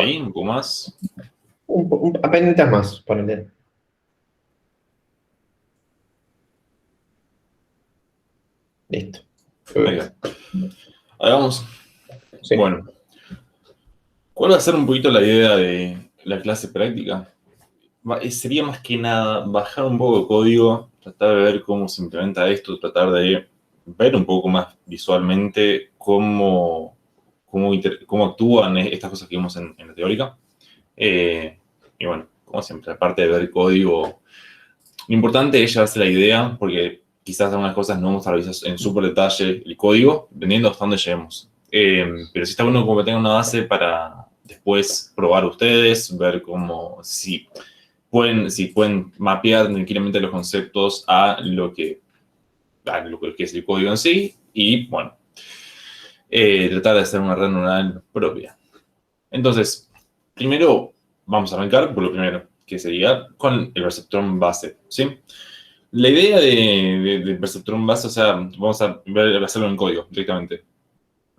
Ahí, un poco más. Apenitas más, ponele. Listo. Ahí va. Ahí vamos. Sí. Bueno, ¿cuál va a ser un poquito la idea de la clase práctica? Sería más que nada bajar un poco de código, tratar de ver cómo se implementa esto, tratar de ver un poco más visualmente cómo actúan estas cosas que vimos en la teórica. Y bueno, como siempre, aparte de ver código, lo importante es llevarse la idea, porque quizás algunas cosas no vamos a revisar en súper detalle el código, dependiendo hasta dónde lleguemos. Pero sí está bueno como que tengan una base para después probar ustedes, ver si pueden mapear tranquilamente los conceptos a lo que es el código en sí, y bueno, tratar de hacer una red neuronal propia. Entonces, primero vamos a arrancar por lo primero, que sería con el perceptrón base, ¿sí? La idea del perceptrón base, o sea, vamos a hacerlo en código directamente.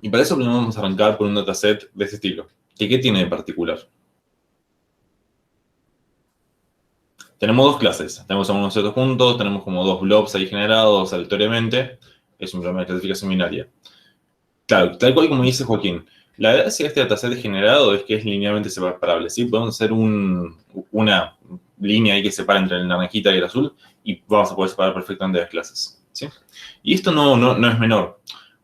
Y para eso primero vamos a arrancar por un dataset de este estilo. ¿Qué tiene de particular? Tenemos dos clases. Tenemos algunos objetos juntos, tenemos como dos blobs ahí generados aleatoriamente. Es un problema de clasificación binaria. Claro, tal cual como dice Joaquín, la gracia de este dataset generado es que es linealmente separable, ¿sí? Podemos hacer una línea ahí que separa entre el naranjita y el azul y vamos a poder separar perfectamente las clases, ¿sí? Y esto no es menor,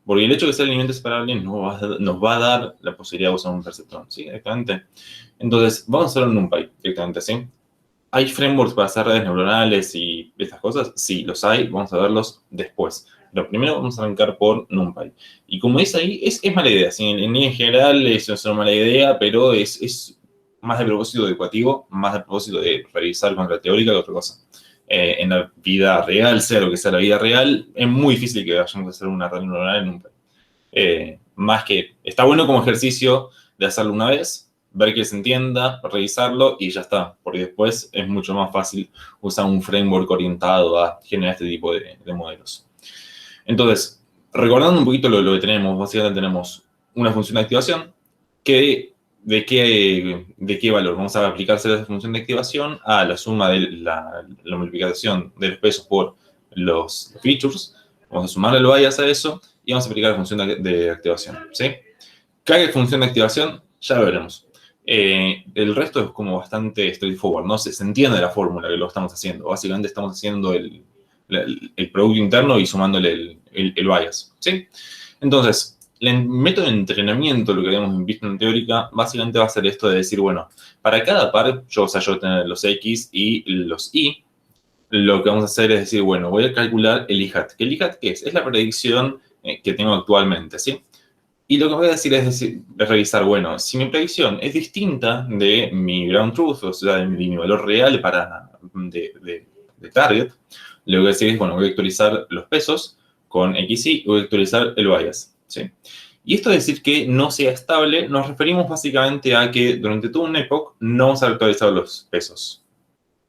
porque el hecho de que sea linealmente separable nos va a dar la posibilidad de usar un perceptrón, ¿sí? Directamente. Entonces, vamos a hacerlo en NumPy directamente, ¿sí? ¿Hay frameworks para hacer redes neuronales y estas cosas? Sí, los hay, vamos a verlos después. Pero primero vamos a arrancar por NumPy. Y como dice ahí, es mala idea. ¿Sí? En línea general es una mala idea, pero es más de propósito educativo, más de propósito de revisar contra la teórica que otra cosa. En la vida real, sea lo que sea la vida real, es muy difícil que vayamos a hacer una red neuronal en NumPy. Más que, está bueno como ejercicio de hacerlo una vez, ver que se entienda, revisarlo y ya está, porque después es mucho más fácil usar un framework orientado a generar este tipo de modelos. Entonces, recordando un poquito lo que tenemos, básicamente tenemos una función de activación ¿de qué valor? Vamos a aplicarse esa función de activación a la suma de la multiplicación de los pesos por los features. Vamos a sumarle el bias a eso y vamos a aplicar la función de activación, ¿sí? ¿Qué función de activación? Ya lo veremos. El resto es como bastante straightforward, ¿no? Se entiende la fórmula que lo estamos haciendo. Básicamente estamos haciendo el producto interno y sumándole el bias, ¿sí? Entonces, el método de entrenamiento, lo que habíamos visto en teórica, básicamente va a ser esto de decir, bueno, para cada par, yo voy a tener los X y los Y, lo que vamos a hacer es decir, bueno, voy a calcular el IHAT. ¿El IHAT qué es? Es la predicción que tengo actualmente, ¿sí? Y lo que voy a decir es revisar, bueno, si mi predicción es distinta de mi ground truth, o sea, de mi valor real de target, lo que voy a decir es, bueno, voy a actualizar los pesos con XY y voy a actualizar el bias, ¿sí? Y esto de decir que no sea estable, nos referimos básicamente a que durante todo un epoch no vamos a actualizar los pesos.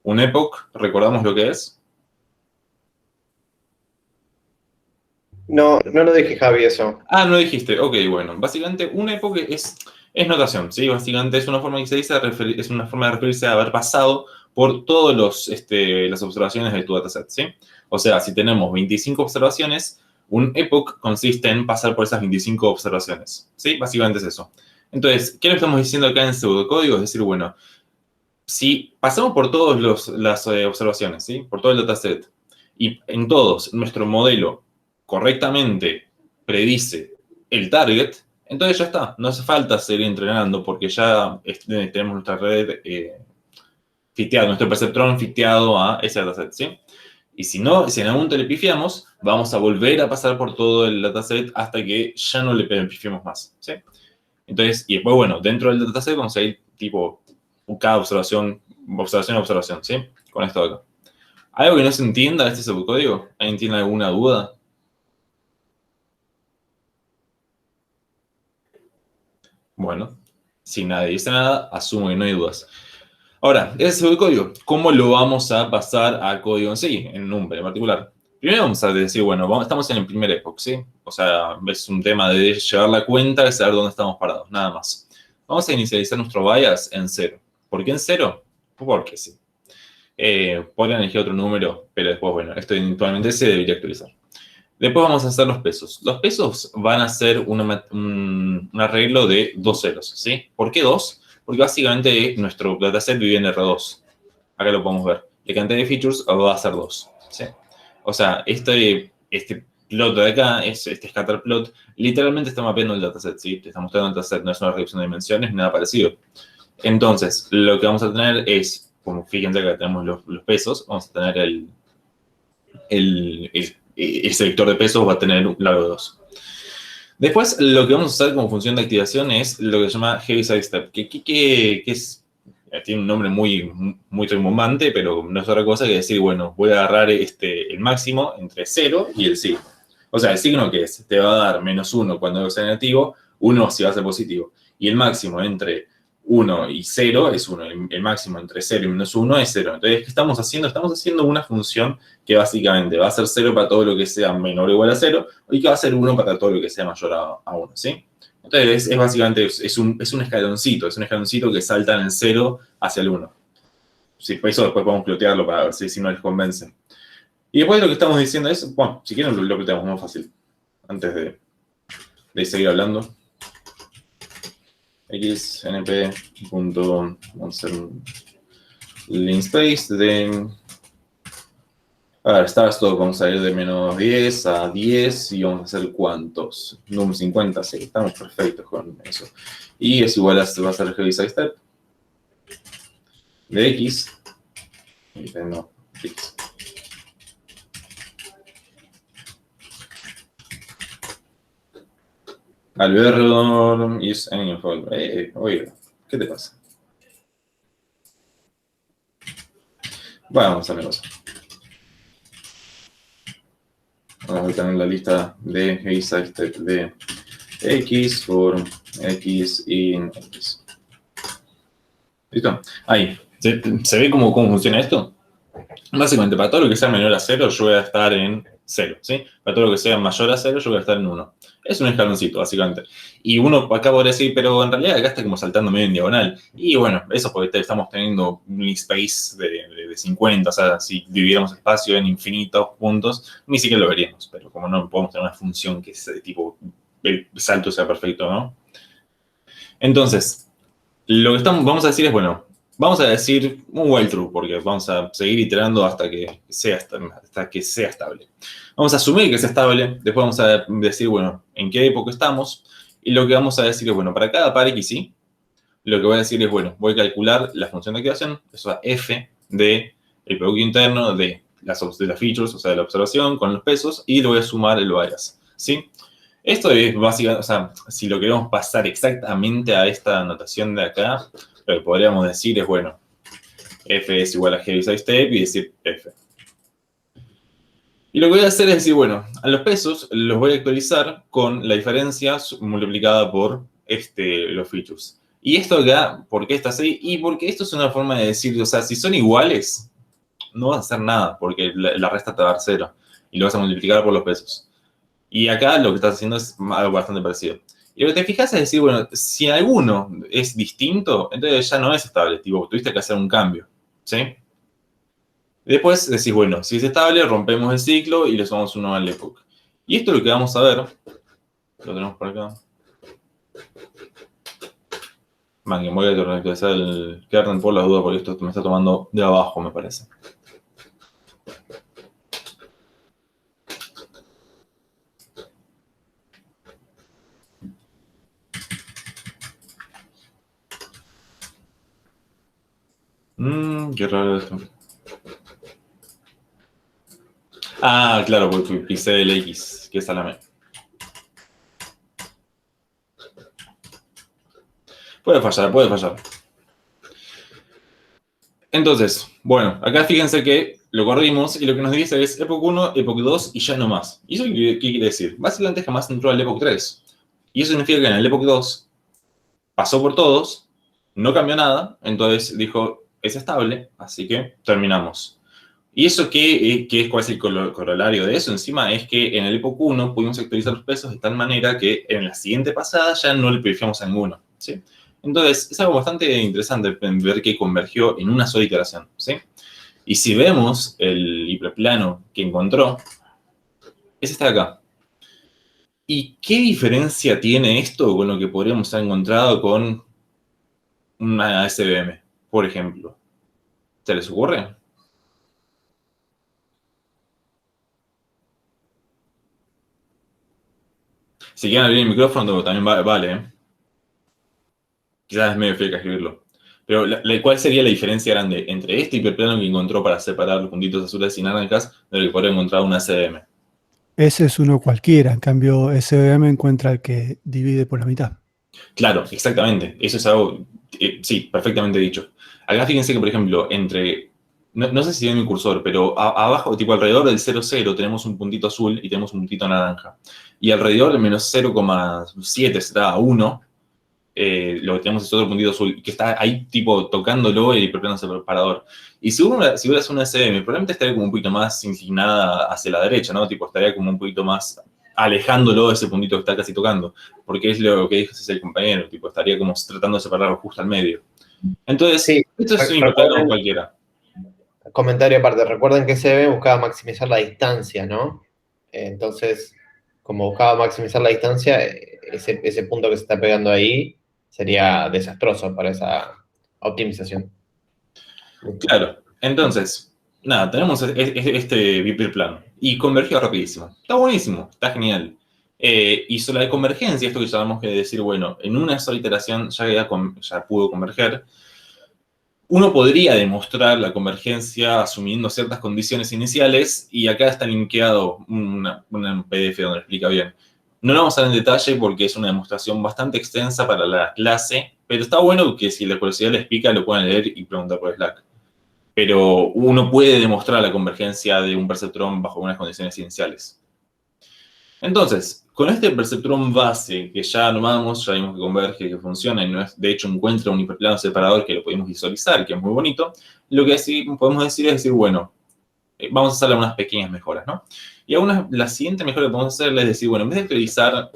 Un epoch, ¿recordamos lo que es? No, no lo dije, Javi, eso. Ah, no dijiste. Ok, bueno. Básicamente, una época es notación, ¿sí? Básicamente es una forma que se dice es una forma de referirse a haber pasado por todas las observaciones de tu dataset, ¿sí? O sea, si tenemos 25 observaciones, un epoch consiste en pasar por esas 25 observaciones, ¿sí? Básicamente es eso. Entonces, ¿qué le estamos diciendo acá en pseudocódigo? Es decir, bueno, si pasamos por todas las observaciones, ¿sí? Por todo el dataset, y en todos nuestro modelo correctamente predice el target, entonces ya está. No hace falta seguir entrenando porque ya tenemos nuestra red fiteada, nuestro perceptrón fiteado a ese dataset, ¿sí? Y si no, si en algún momento le pifiamos, vamos a volver a pasar por todo el dataset hasta que ya no le pifiemos más, ¿sí? Entonces, y después, bueno, dentro del dataset vamos a ir tipo cada observación, ¿sí? Con esto de acá. ¿Algo que no se entienda de este subcódigo? ¿Alguien tiene alguna duda? Bueno, si nadie dice nada, asumo que no hay dudas. Ahora, ese subcódigo, ¿cómo lo vamos a pasar a código en sí, en NumPy en particular? Primero vamos a decir, bueno, estamos en el primer epoch, ¿sí? O sea, es un tema de llevar la cuenta y saber dónde estamos parados, nada más. Vamos a inicializar nuestro bias en 0. ¿Por qué en 0? Porque sí. Podrían elegir otro número, pero después, bueno, esto eventualmente se debería actualizar. Después vamos a hacer los pesos. Los pesos van a ser un arreglo de 2 ceros, ¿sí? ¿Por qué 2? Porque básicamente nuestro dataset vive en R2. Acá lo podemos ver. La cantidad de features va a ser 2, ¿sí? O sea, este plot de acá, este scatter plot, literalmente está mapeando el dataset, ¿sí? Te está mostrando el dataset, no es una reducción de dimensiones, ni nada parecido. Entonces, lo que vamos a tener es, como fíjense que tenemos los pesos, vamos a tener el selector de pesos va a tener un largo de 2. Después, lo que vamos a usar como función de activación es lo que se llama Heaviside Step, que tiene un nombre muy rimbombante, pero no es otra cosa que decir, bueno, voy a agarrar el máximo entre 0 y el signo. O sea, el signo que es, te va a dar -1 cuando sea negativo, 1 si va a ser positivo. Y el máximo entre 1 y 0 es 1. El máximo entre 0 y -1 es 0. Entonces, ¿qué estamos haciendo? Estamos haciendo una función que básicamente va a ser 0 para todo lo que sea menor o igual a 0 y que va a ser 1 para todo lo que sea mayor a 1, ¿sí? Entonces, es básicamente es un escaloncito que salta en el 0 hacia el 1. Sí, por eso después podemos plotearlo para ver si no les convence. Y después lo que estamos diciendo es, bueno, si quieren lo ploteamos más fácil, antes de seguir hablando. X, np, punto, vamos a hacer un linspace de... A ver, está esto, vamos a ir de -10 a 10 y vamos a hacer ¿cuántos? Número 50, sí, estamos perfectos con eso. Y es igual a, va a ser el heaviside step de X. No, X. Alberto is any fault. Oiga, ¿qué te pasa? Vamos a ver cosa. Vamos a tener la lista de heaviside step de X for X in X. ¿Listo? Ahí. ¿Se ve cómo funciona esto? Básicamente, para todo lo que sea menor a 0, yo voy a estar en 0, ¿sí? Para todo lo que sea mayor a 0, yo voy a estar en 1. Es un escaloncito, básicamente. Y uno acá podría decir, pero en realidad acá está como saltando medio en diagonal. Y bueno, eso porque estamos teniendo un space de 50, o sea, si dividiéramos espacio en infinitos puntos, ni siquiera lo veríamos. Pero como no podemos tener una función que es de tipo, el salto sea perfecto, ¿no? Entonces, lo que vamos a decir es, bueno, vamos a decir un while true, porque vamos a seguir iterando hasta que sea estable. Vamos a asumir que sea estable, después vamos a decir, bueno, en qué época estamos, y lo que vamos a decir es, bueno, para cada par X, ¿sí? Lo que voy a decir es, bueno, voy a calcular la función de activación, eso es f de el producto interno de las features, o sea, de la observación, con los pesos, y le voy a sumar el bias, ¿sí? Esto es básicamente, o sea, si lo queremos pasar exactamente a esta notación de acá, lo que podríamos decir es, bueno, f es igual a heaviside step y decir f. Y lo que voy a hacer es decir, bueno, a los pesos los voy a actualizar con la diferencia multiplicada por los features. Y esto acá, ¿por qué está así? Y porque esto es una forma de decir, o sea, si son iguales, no vas a hacer nada, porque la resta te va a dar 0. Y lo vas a multiplicar por los pesos. Y acá lo que estás haciendo es algo bastante parecido. Y lo que te fijas es decir, bueno, si alguno es distinto, entonces ya no es estable, tipo, tuviste que hacer un cambio, ¿sí? Después decís, bueno, si es estable, rompemos el ciclo y le sumamos uno al epoch. Y esto es lo que vamos a ver. Lo tenemos por acá. Man, que voy a actualizar el kernel por la duda, porque esto me está tomando de abajo, me parece. Qué raro esto. Ah, claro, porque pisé el X, que es a la M. Puede fallar. Entonces, bueno, acá fíjense que lo corrimos y lo que nos dice es Epoch 1, Epoch 2 y ya no más. ¿Y eso qué quiere decir? Básicamente jamás entró al Epoch 3. Y eso significa que en el Epoch 2 pasó por todos, no cambió nada, entonces dijo, es estable, así que terminamos. ¿Y eso cuál es el corolario de eso? Encima es que en el Epoch 1 pudimos actualizar los pesos de tal manera que en la siguiente pasada ya no le purificamos a ninguno, ¿sí? Entonces, es algo bastante interesante ver que convergió en una sola iteración, ¿sí? Y si vemos el hiperplano que encontró, es este de acá. ¿Y qué diferencia tiene esto con lo que podríamos haber encontrado con una SVM, por ejemplo? ¿Se les ocurre? Si quieren abrir el micrófono, también vale, ¿eh? Quizás es medio feo escribirlo. Pero, ¿cuál sería la diferencia grande entre este hiperplano que encontró para separar los puntitos azules y naranjas de lo que podría encontrar una SVM? Ese es uno cualquiera, en cambio SVM encuentra el que divide por la mitad. Claro, exactamente. Eso es algo, sí, perfectamente dicho. Acá fíjense que, por ejemplo, no sé si ven mi cursor, pero abajo, tipo alrededor del 0,0 tenemos un puntito azul y tenemos un puntito naranja. Y alrededor del menos 0,7 será 1, lo que tenemos es otro puntito azul, que está ahí tipo tocándolo el hiperplano separador. Y si hubieras una SM, probablemente estaría como un poquito más inclinada hacia la derecha, ¿no? Tipo, estaría como un poquito más alejándolo de ese puntito que está casi tocando, porque es lo que dijo el compañero, tipo, estaría como tratando de separarlo justo al medio. Entonces, Sí, esto es un hiperplano cualquiera. comentario aparte, recuerden que SVM buscaba maximizar la distancia, ¿no? Entonces, como buscaba maximizar la distancia, ese punto que se está pegando ahí sería desastroso para esa optimización. Claro, entonces, nada, tenemos este hiperplano y convergió rapidísimo. Está buenísimo, está genial. Hizo la convergencia, esto que llamamos que decir, bueno, en una sola iteración ya pudo converger. Uno podría demostrar la convergencia asumiendo ciertas condiciones iniciales y acá está linkeado un PDF donde lo explica bien. No lo vamos a ver en detalle porque es una demostración bastante extensa para la clase, pero está bueno que si la curiosidad les pica lo puedan leer y preguntar por Slack. Pero uno puede demostrar la convergencia de un perceptrón bajo unas condiciones iniciales. Entonces, con este perceptrón base que ya armamos, ya vimos que converge, que funciona, y de hecho encuentra un hiperplano separador que lo podemos visualizar, que es muy bonito, lo que podemos decir es decir, bueno, vamos a hacerle unas pequeñas mejoras, ¿no? Y la siguiente mejora que podemos hacer es decir, bueno, en vez de priorizar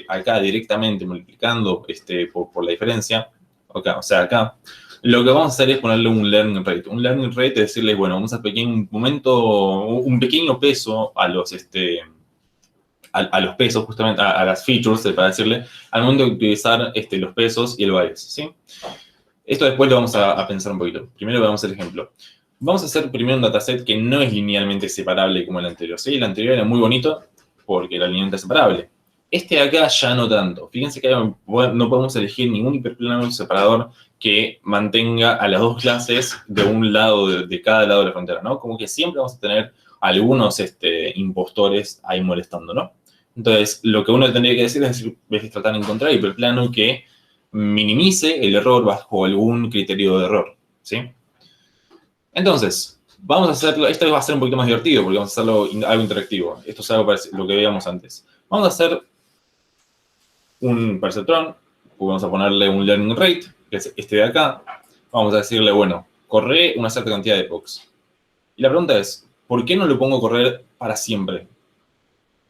acá directamente multiplicando por la diferencia, o sea, acá, lo que vamos a hacer es ponerle un learning rate. Un learning rate es decirle, bueno, vamos a un pequeño peso a los pesos, justamente a las features, para decirle, al momento de utilizar los pesos y el bias, ¿sí? Esto después lo vamos a pensar un poquito. Primero vamos a hacer el ejemplo. Vamos a hacer primero un dataset que no es linealmente separable como el anterior, ¿sí? El anterior era muy bonito porque era linealmente separable. Este de acá ya no tanto. Fíjense que no podemos elegir ningún hiperplano separador que mantenga a las dos clases de un lado, de cada lado de la frontera, ¿no? Como que siempre vamos a tener algunos impostores ahí molestando, ¿no? Entonces, lo que uno tendría que decir es tratar de encontrar hiperplano que minimice el error bajo algún criterio de error, ¿sí? Entonces, vamos a hacerlo, esto va a ser un poquito más divertido porque vamos a hacerlo algo interactivo. Esto es algo lo que veíamos antes. Vamos a hacer un perceptrón, vamos a ponerle un learning rate, que es este de acá. Vamos a decirle, bueno, corre una cierta cantidad de epochs. Y la pregunta es, ¿por qué no lo pongo a correr para siempre?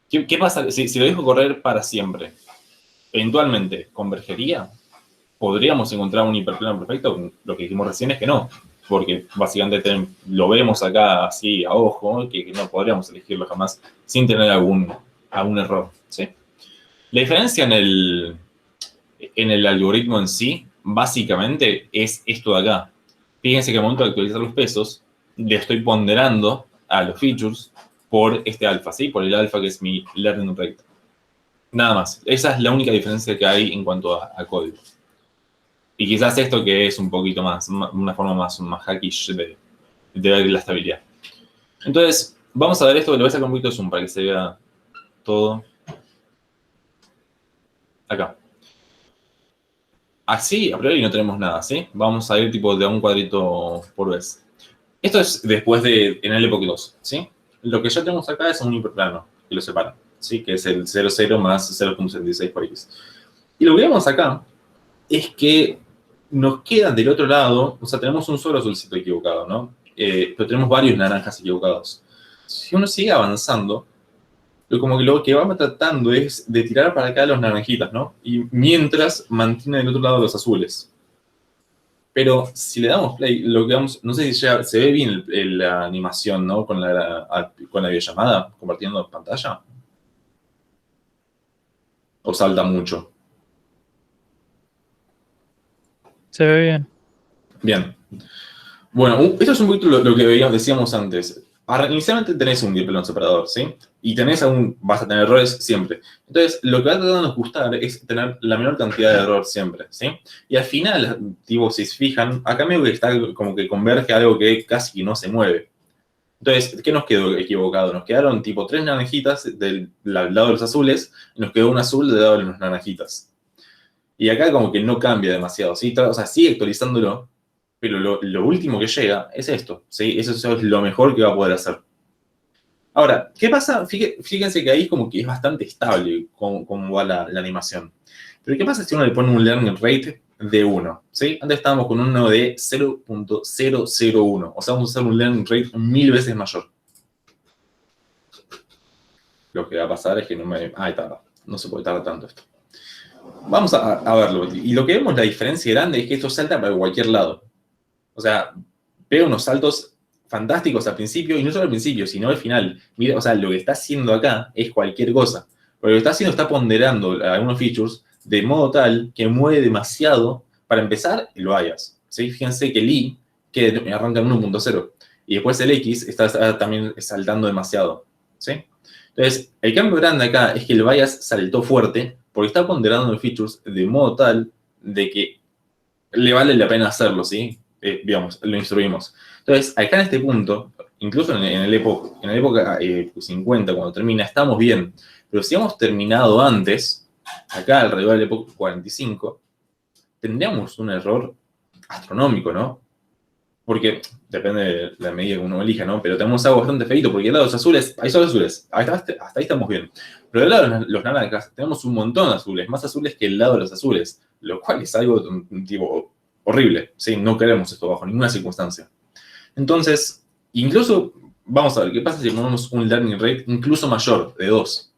¿Qué pasa si lo dejo correr para siempre? ¿Eventualmente convergería? ¿Podríamos encontrar un hiperplano perfecto? Lo que dijimos recién es que no, porque básicamente lo vemos acá así a ojo, que no podríamos elegirlo jamás sin tener algún error, ¿sí? La diferencia en el algoritmo en sí, básicamente, es esto de acá. Fíjense que al momento de actualizar los pesos, le estoy ponderando a los features por este alfa, ¿sí? Por el alfa que es mi learning rate. Nada más. Esa es la única diferencia que hay en cuanto a código. Y quizás esto que es un poquito más, una forma más hackish de ver la estabilidad. Entonces, vamos a ver esto, lo voy a sacar un poquito de zoom para que se vea todo. Acá. Así, a priori no tenemos nada, ¿sí? Vamos a ir tipo de un cuadrito por vez. Esto es después en el Epoch 2, ¿sí? Lo que ya tenemos acá es un hiperplano que lo separa, ¿sí? Que es el 0,0 más 0,76 por x. Y lo que vemos acá es que nos quedan del otro lado, o sea, tenemos un solo azulcito equivocado, ¿no? Pero tenemos varios naranjas equivocados. Si uno sigue avanzando, como que lo que va tratando es de tirar para acá los naranjitas, ¿no? Y mientras mantiene del otro lado los azules. Pero si le damos play, lo que vamos, no sé si ya se ve bien la animación, ¿no? Con la videollamada, compartiendo pantalla. ¿O salta mucho? Se ve bien. Bien. Bueno, esto es un poquito lo que decíamos antes. Inicialmente tenés un diploma separador, ¿sí? Y vas a tener errores siempre. Entonces, lo que va tratando de ajustar es tener la menor cantidad de error siempre, ¿sí? Y al final, tipo, si se fijan, acá medio que está como que converge algo que casi no se mueve. Entonces, ¿qué nos quedó equivocado? Nos quedaron tipo 3 naranjitas del lado de los azules y nos quedó un azul del lado de los naranjitas. Y acá como que no cambia demasiado, ¿sí? O sea, sigue actualizándolo, pero lo último que llega es esto, ¿sí? Eso es lo mejor que va a poder hacer. Ahora, ¿qué pasa? Fíjense que ahí como que es bastante estable cómo va la animación. Pero ¿qué pasa si uno le pone un learning rate de 1? ¿Sí? Antes estábamos con uno de 0.001. O sea, vamos a hacer un learning rate 1000 veces mayor. Lo que va a pasar es que no se puede tardar tanto esto. Vamos a verlo. Y lo que vemos, la diferencia grande es que esto salta para cualquier lado. O sea, pega unos saltos fantásticos al principio, y no solo al principio, sino al final. Mira, o sea, lo que está haciendo acá es cualquier cosa. Pero lo que está haciendo está ponderando algunos features de modo tal que mueve demasiado para empezar el bias. ¿Sí? Fíjense que el I que arranca en 1.0 y después el X está también saltando demasiado. ¿Sí? Entonces, el cambio grande acá es que el bias saltó fuerte porque está ponderando los features de modo tal de que le vale la pena hacerlo, ¿sí? Digamos, lo instruimos. Entonces, acá en este punto, incluso en la época 50, cuando termina, estamos bien. Pero si hemos terminado antes, acá alrededor de la época 45, tendríamos un error astronómico, ¿no? Porque depende de la medida que uno elija, ¿no? Pero tenemos algo bastante feito, porque del lado de los azules, hay solo azules. Hasta ahí estamos bien. Pero del lado de los naranjas, tenemos un montón de azules, más azules que el lado de los azules, lo cual es algo tipo horrible, ¿sí? No queremos esto bajo ninguna circunstancia. Entonces, incluso, vamos a ver, ¿qué pasa si ponemos un learning rate incluso mayor, de 2?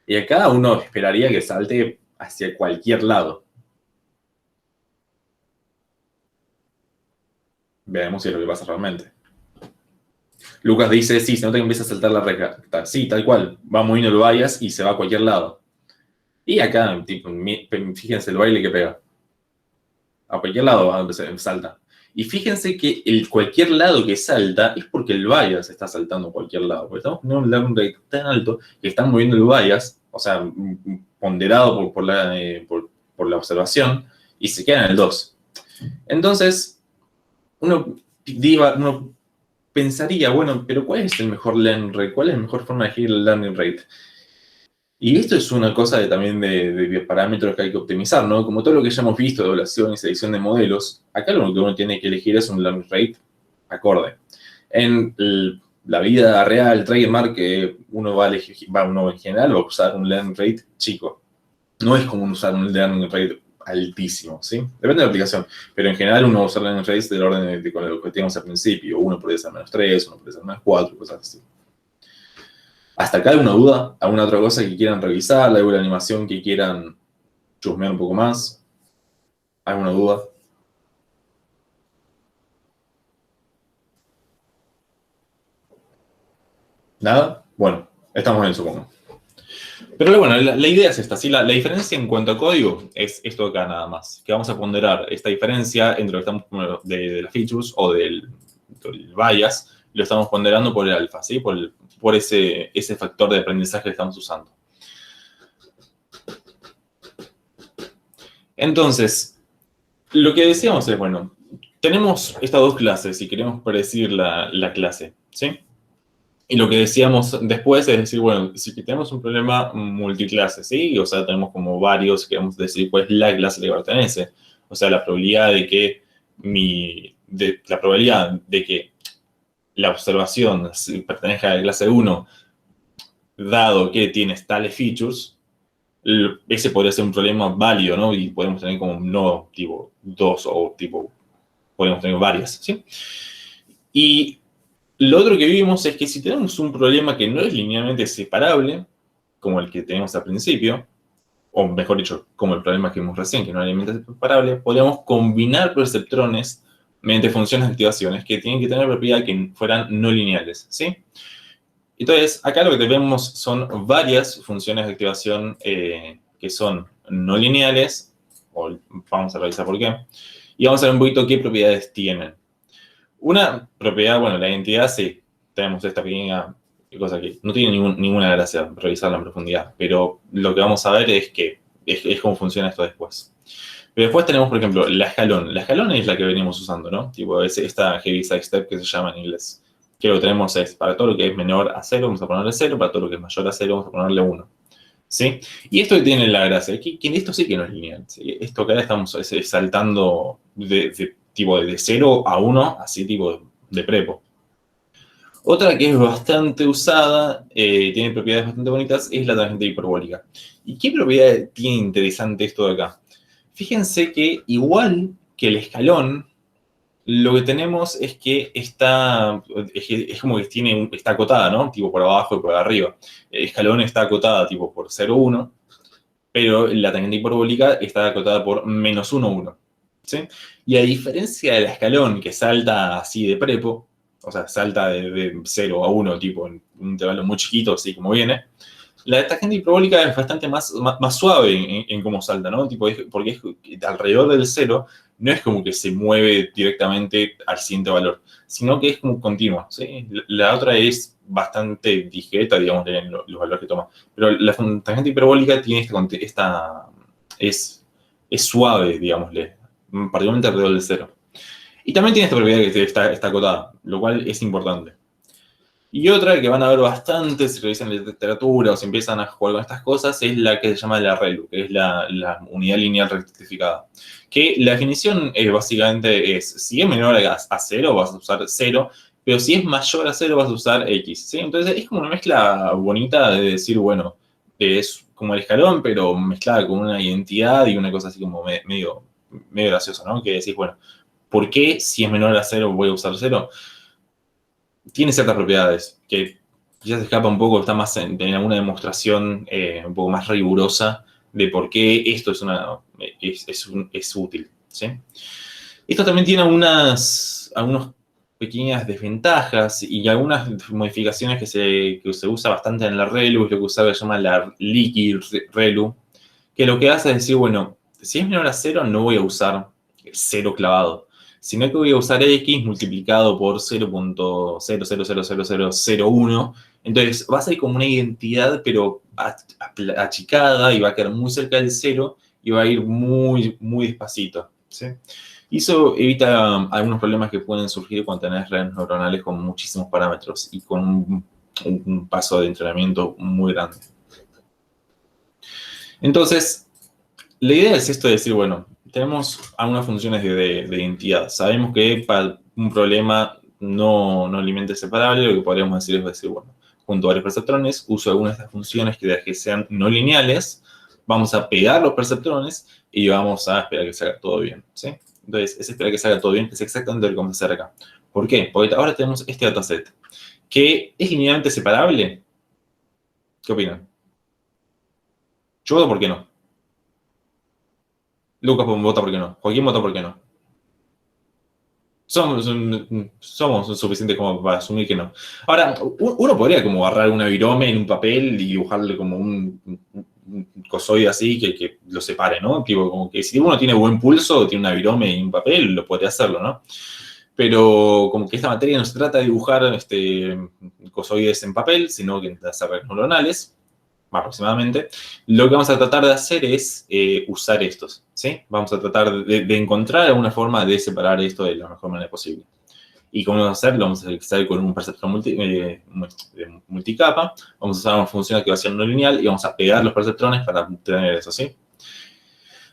Y acá uno esperaría que salte hacia cualquier lado. Veamos si es lo que pasa realmente. Lucas dice, sí, se nota que empieza a saltar la recta. Sí, tal cual. Va moviendo el bias y se va a cualquier lado. Y acá, tipo, fíjense el baile que pega. A cualquier lado salta. Y fíjense que el cualquier lado que salta es porque el bias está saltando a cualquier lado. Porque estamos teniendo un learning rate tan alto que están moviendo el bias, o sea, ponderado por la observación, y se queda en el 2. Entonces, uno pensaría, bueno, pero ¿cuál es el mejor learning rate? ¿Cuál es la mejor forma de elegir el learning rate? Y esto es una cosa también de parámetros que hay que optimizar, ¿no? Como todo lo que ya hemos visto de evaluación y selección de modelos, acá lo que uno tiene que elegir es un learning rate acorde. En la vida real, trademark, que uno va a elegir, uno en general va a usar un learning rate chico. No es común usar un learning rate altísimo, ¿sí? Depende de la aplicación, pero en general uno va a usar learning rates del orden de con lo que teníamos al principio. Uno puede ser -3, uno puede ser -4, cosas así. ¿Hasta acá alguna duda? ¿Alguna otra cosa que quieran revisar? ¿Alguna animación que quieran chusmear un poco más? ¿Alguna duda? ¿Nada? Bueno, estamos bien, supongo. Pero bueno, la idea es esta, ¿sí? La diferencia en cuanto a código es esto acá nada más. Que vamos a ponderar esta diferencia entre lo que estamos de las features o del bias, lo estamos ponderando por el alfa, ¿sí? Por ese factor de aprendizaje que estamos usando. Entonces, lo que decíamos es, bueno, tenemos estas dos clases y queremos predecir la clase, ¿sí? Y lo que decíamos después es decir, bueno, si tenemos un problema multiclase, ¿sí? O sea, tenemos como varios, queremos decir cuál es la clase que pertenece. O sea, la probabilidad de que la observación pertenezca a la clase 1, dado que tienes tales features, ese podría ser un problema válido, ¿no? Y podemos tener como no tipo 2 o tipo, podemos tener varias, ¿sí? Y Lo otro que vimos es que si tenemos un problema que no es linealmente separable, como el que tenemos al principio, o mejor dicho, como el problema que vimos recién, que no es linealmente separable, podríamos combinar perceptrones mediante funciones de activaciones que tienen que tener la propiedad que fueran no lineales, ¿sí? Entonces, acá lo que vemos son varias funciones de activación que son no lineales, o vamos a revisar por qué, y vamos a ver un poquito qué propiedades tienen. Una propiedad, bueno, la identidad, sí, tenemos esta pequeña cosa que no tiene ninguna gracia revisarla en profundidad, pero lo que vamos a ver es que es cómo funciona esto después. Pero después tenemos, por ejemplo, la escalón. La escalón es la que venimos usando, ¿no? Tipo, es esta heavy side step que se llama en inglés. Que lo que tenemos es, para todo lo que es menor a 0, vamos a ponerle 0, para todo lo que es mayor a 0, vamos a ponerle 1. ¿Sí? Y esto tiene la gracia, que esto sí que no es lineal. ¿Sí? Esto acá estamos saltando tipo de 0 a 1, así tipo de prepo. Otra que es bastante usada, tiene propiedades bastante bonitas, es la tangente hiperbólica. ¿Y qué propiedad tiene interesante esto de acá? Fíjense que igual que el escalón, lo que tenemos es que es como que está acotada, ¿no? Tipo por abajo y por arriba. El escalón está acotada tipo por 0, 1, pero la tangente hiperbólica está acotada por menos 1, 1. ¿Sí? Y a diferencia del escalón que salta así de prepo, o sea, salta de 0 a 1, tipo en un intervalo muy chiquito, así como viene, la tangente hiperbólica es bastante más suave en cómo salta, ¿no? Tipo, porque es alrededor del 0, no es como que se mueve directamente al siguiente valor, sino que es como continua, ¿sí? La otra es bastante discreta, digamos, en los valores que toma. Pero la tangente hiperbólica tiene es suave, digámosle, particularmente alrededor del 0. Y también tiene esta propiedad que está acotada, lo cual es importante. Y otra que van a ver bastante si revisan la literatura o si empiezan a jugar con estas cosas es la que se llama la ReLU, que es la unidad lineal rectificada. Que la definición básicamente es, si es menor a 0 vas a usar 0, pero si es mayor a 0 vas a usar X. ¿Sí? Entonces es como una mezcla bonita de decir, bueno, es como el escalón, pero mezclada con una identidad y una cosa así como medio graciosa, ¿no? Que decís, bueno, ¿por qué si es menor a 0 voy a usar 0? Tiene ciertas propiedades que quizás escapa un poco, está más en alguna demostración un poco más rigurosa de por qué esto es útil. ¿Sí? Esto también tiene algunas pequeñas desventajas y algunas modificaciones que se usa bastante en la ReLU, es lo que se llama la Leaky ReLU, que lo que hace es decir, bueno, si es menor a 0 no voy a usar 0 clavado, sino que voy a usar X multiplicado por 0.000001. Entonces va a ser como una identidad, pero achicada, y va a quedar muy cerca del 0 y va a ir muy, muy despacito. ¿Sí? Y eso evita algunos problemas que pueden surgir cuando tenés redes neuronales con muchísimos parámetros y con un paso de entrenamiento muy grande. Entonces, la idea es esto de decir, bueno, tenemos algunas funciones de identidad. Sabemos que para un problema no linealmente separable, lo que podríamos decir es decir, bueno, junto a varios perceptrones, uso algunas de estas funciones que sean no lineales, vamos a pegar los perceptrones y vamos a esperar que salga todo bien, ¿sí? Entonces, ese esperar que salga todo bien es exactamente lo que vamos a hacer acá. ¿Por qué? Porque ahora tenemos este dataset, que es linealmente separable. ¿Qué opinan? Yo voto por qué no. Lucas vota por qué no. Joaquín vota por qué no. Somos suficientes como para asumir que no. Ahora, uno podría como agarrar una virome en un papel y dibujarle como un cosoide así que lo separe, ¿no? Tipo, como que si uno tiene buen pulso, tiene una virome y un papel, lo puede hacerlo, ¿no? Pero como que esta materia no se trata de dibujar cosoides en papel, sino que de hacer redes neuronales, aproximadamente. Lo que vamos a tratar de hacer es usar estos, ¿sí? Vamos a tratar de encontrar alguna forma de separar esto de la mejor manera posible. ¿Y cómo vamos a hacerlo? Vamos a hacer con un perceptor multicapa, vamos a usar una función de activación no lineal y vamos a pegar los perceptrones para obtener eso, ¿sí?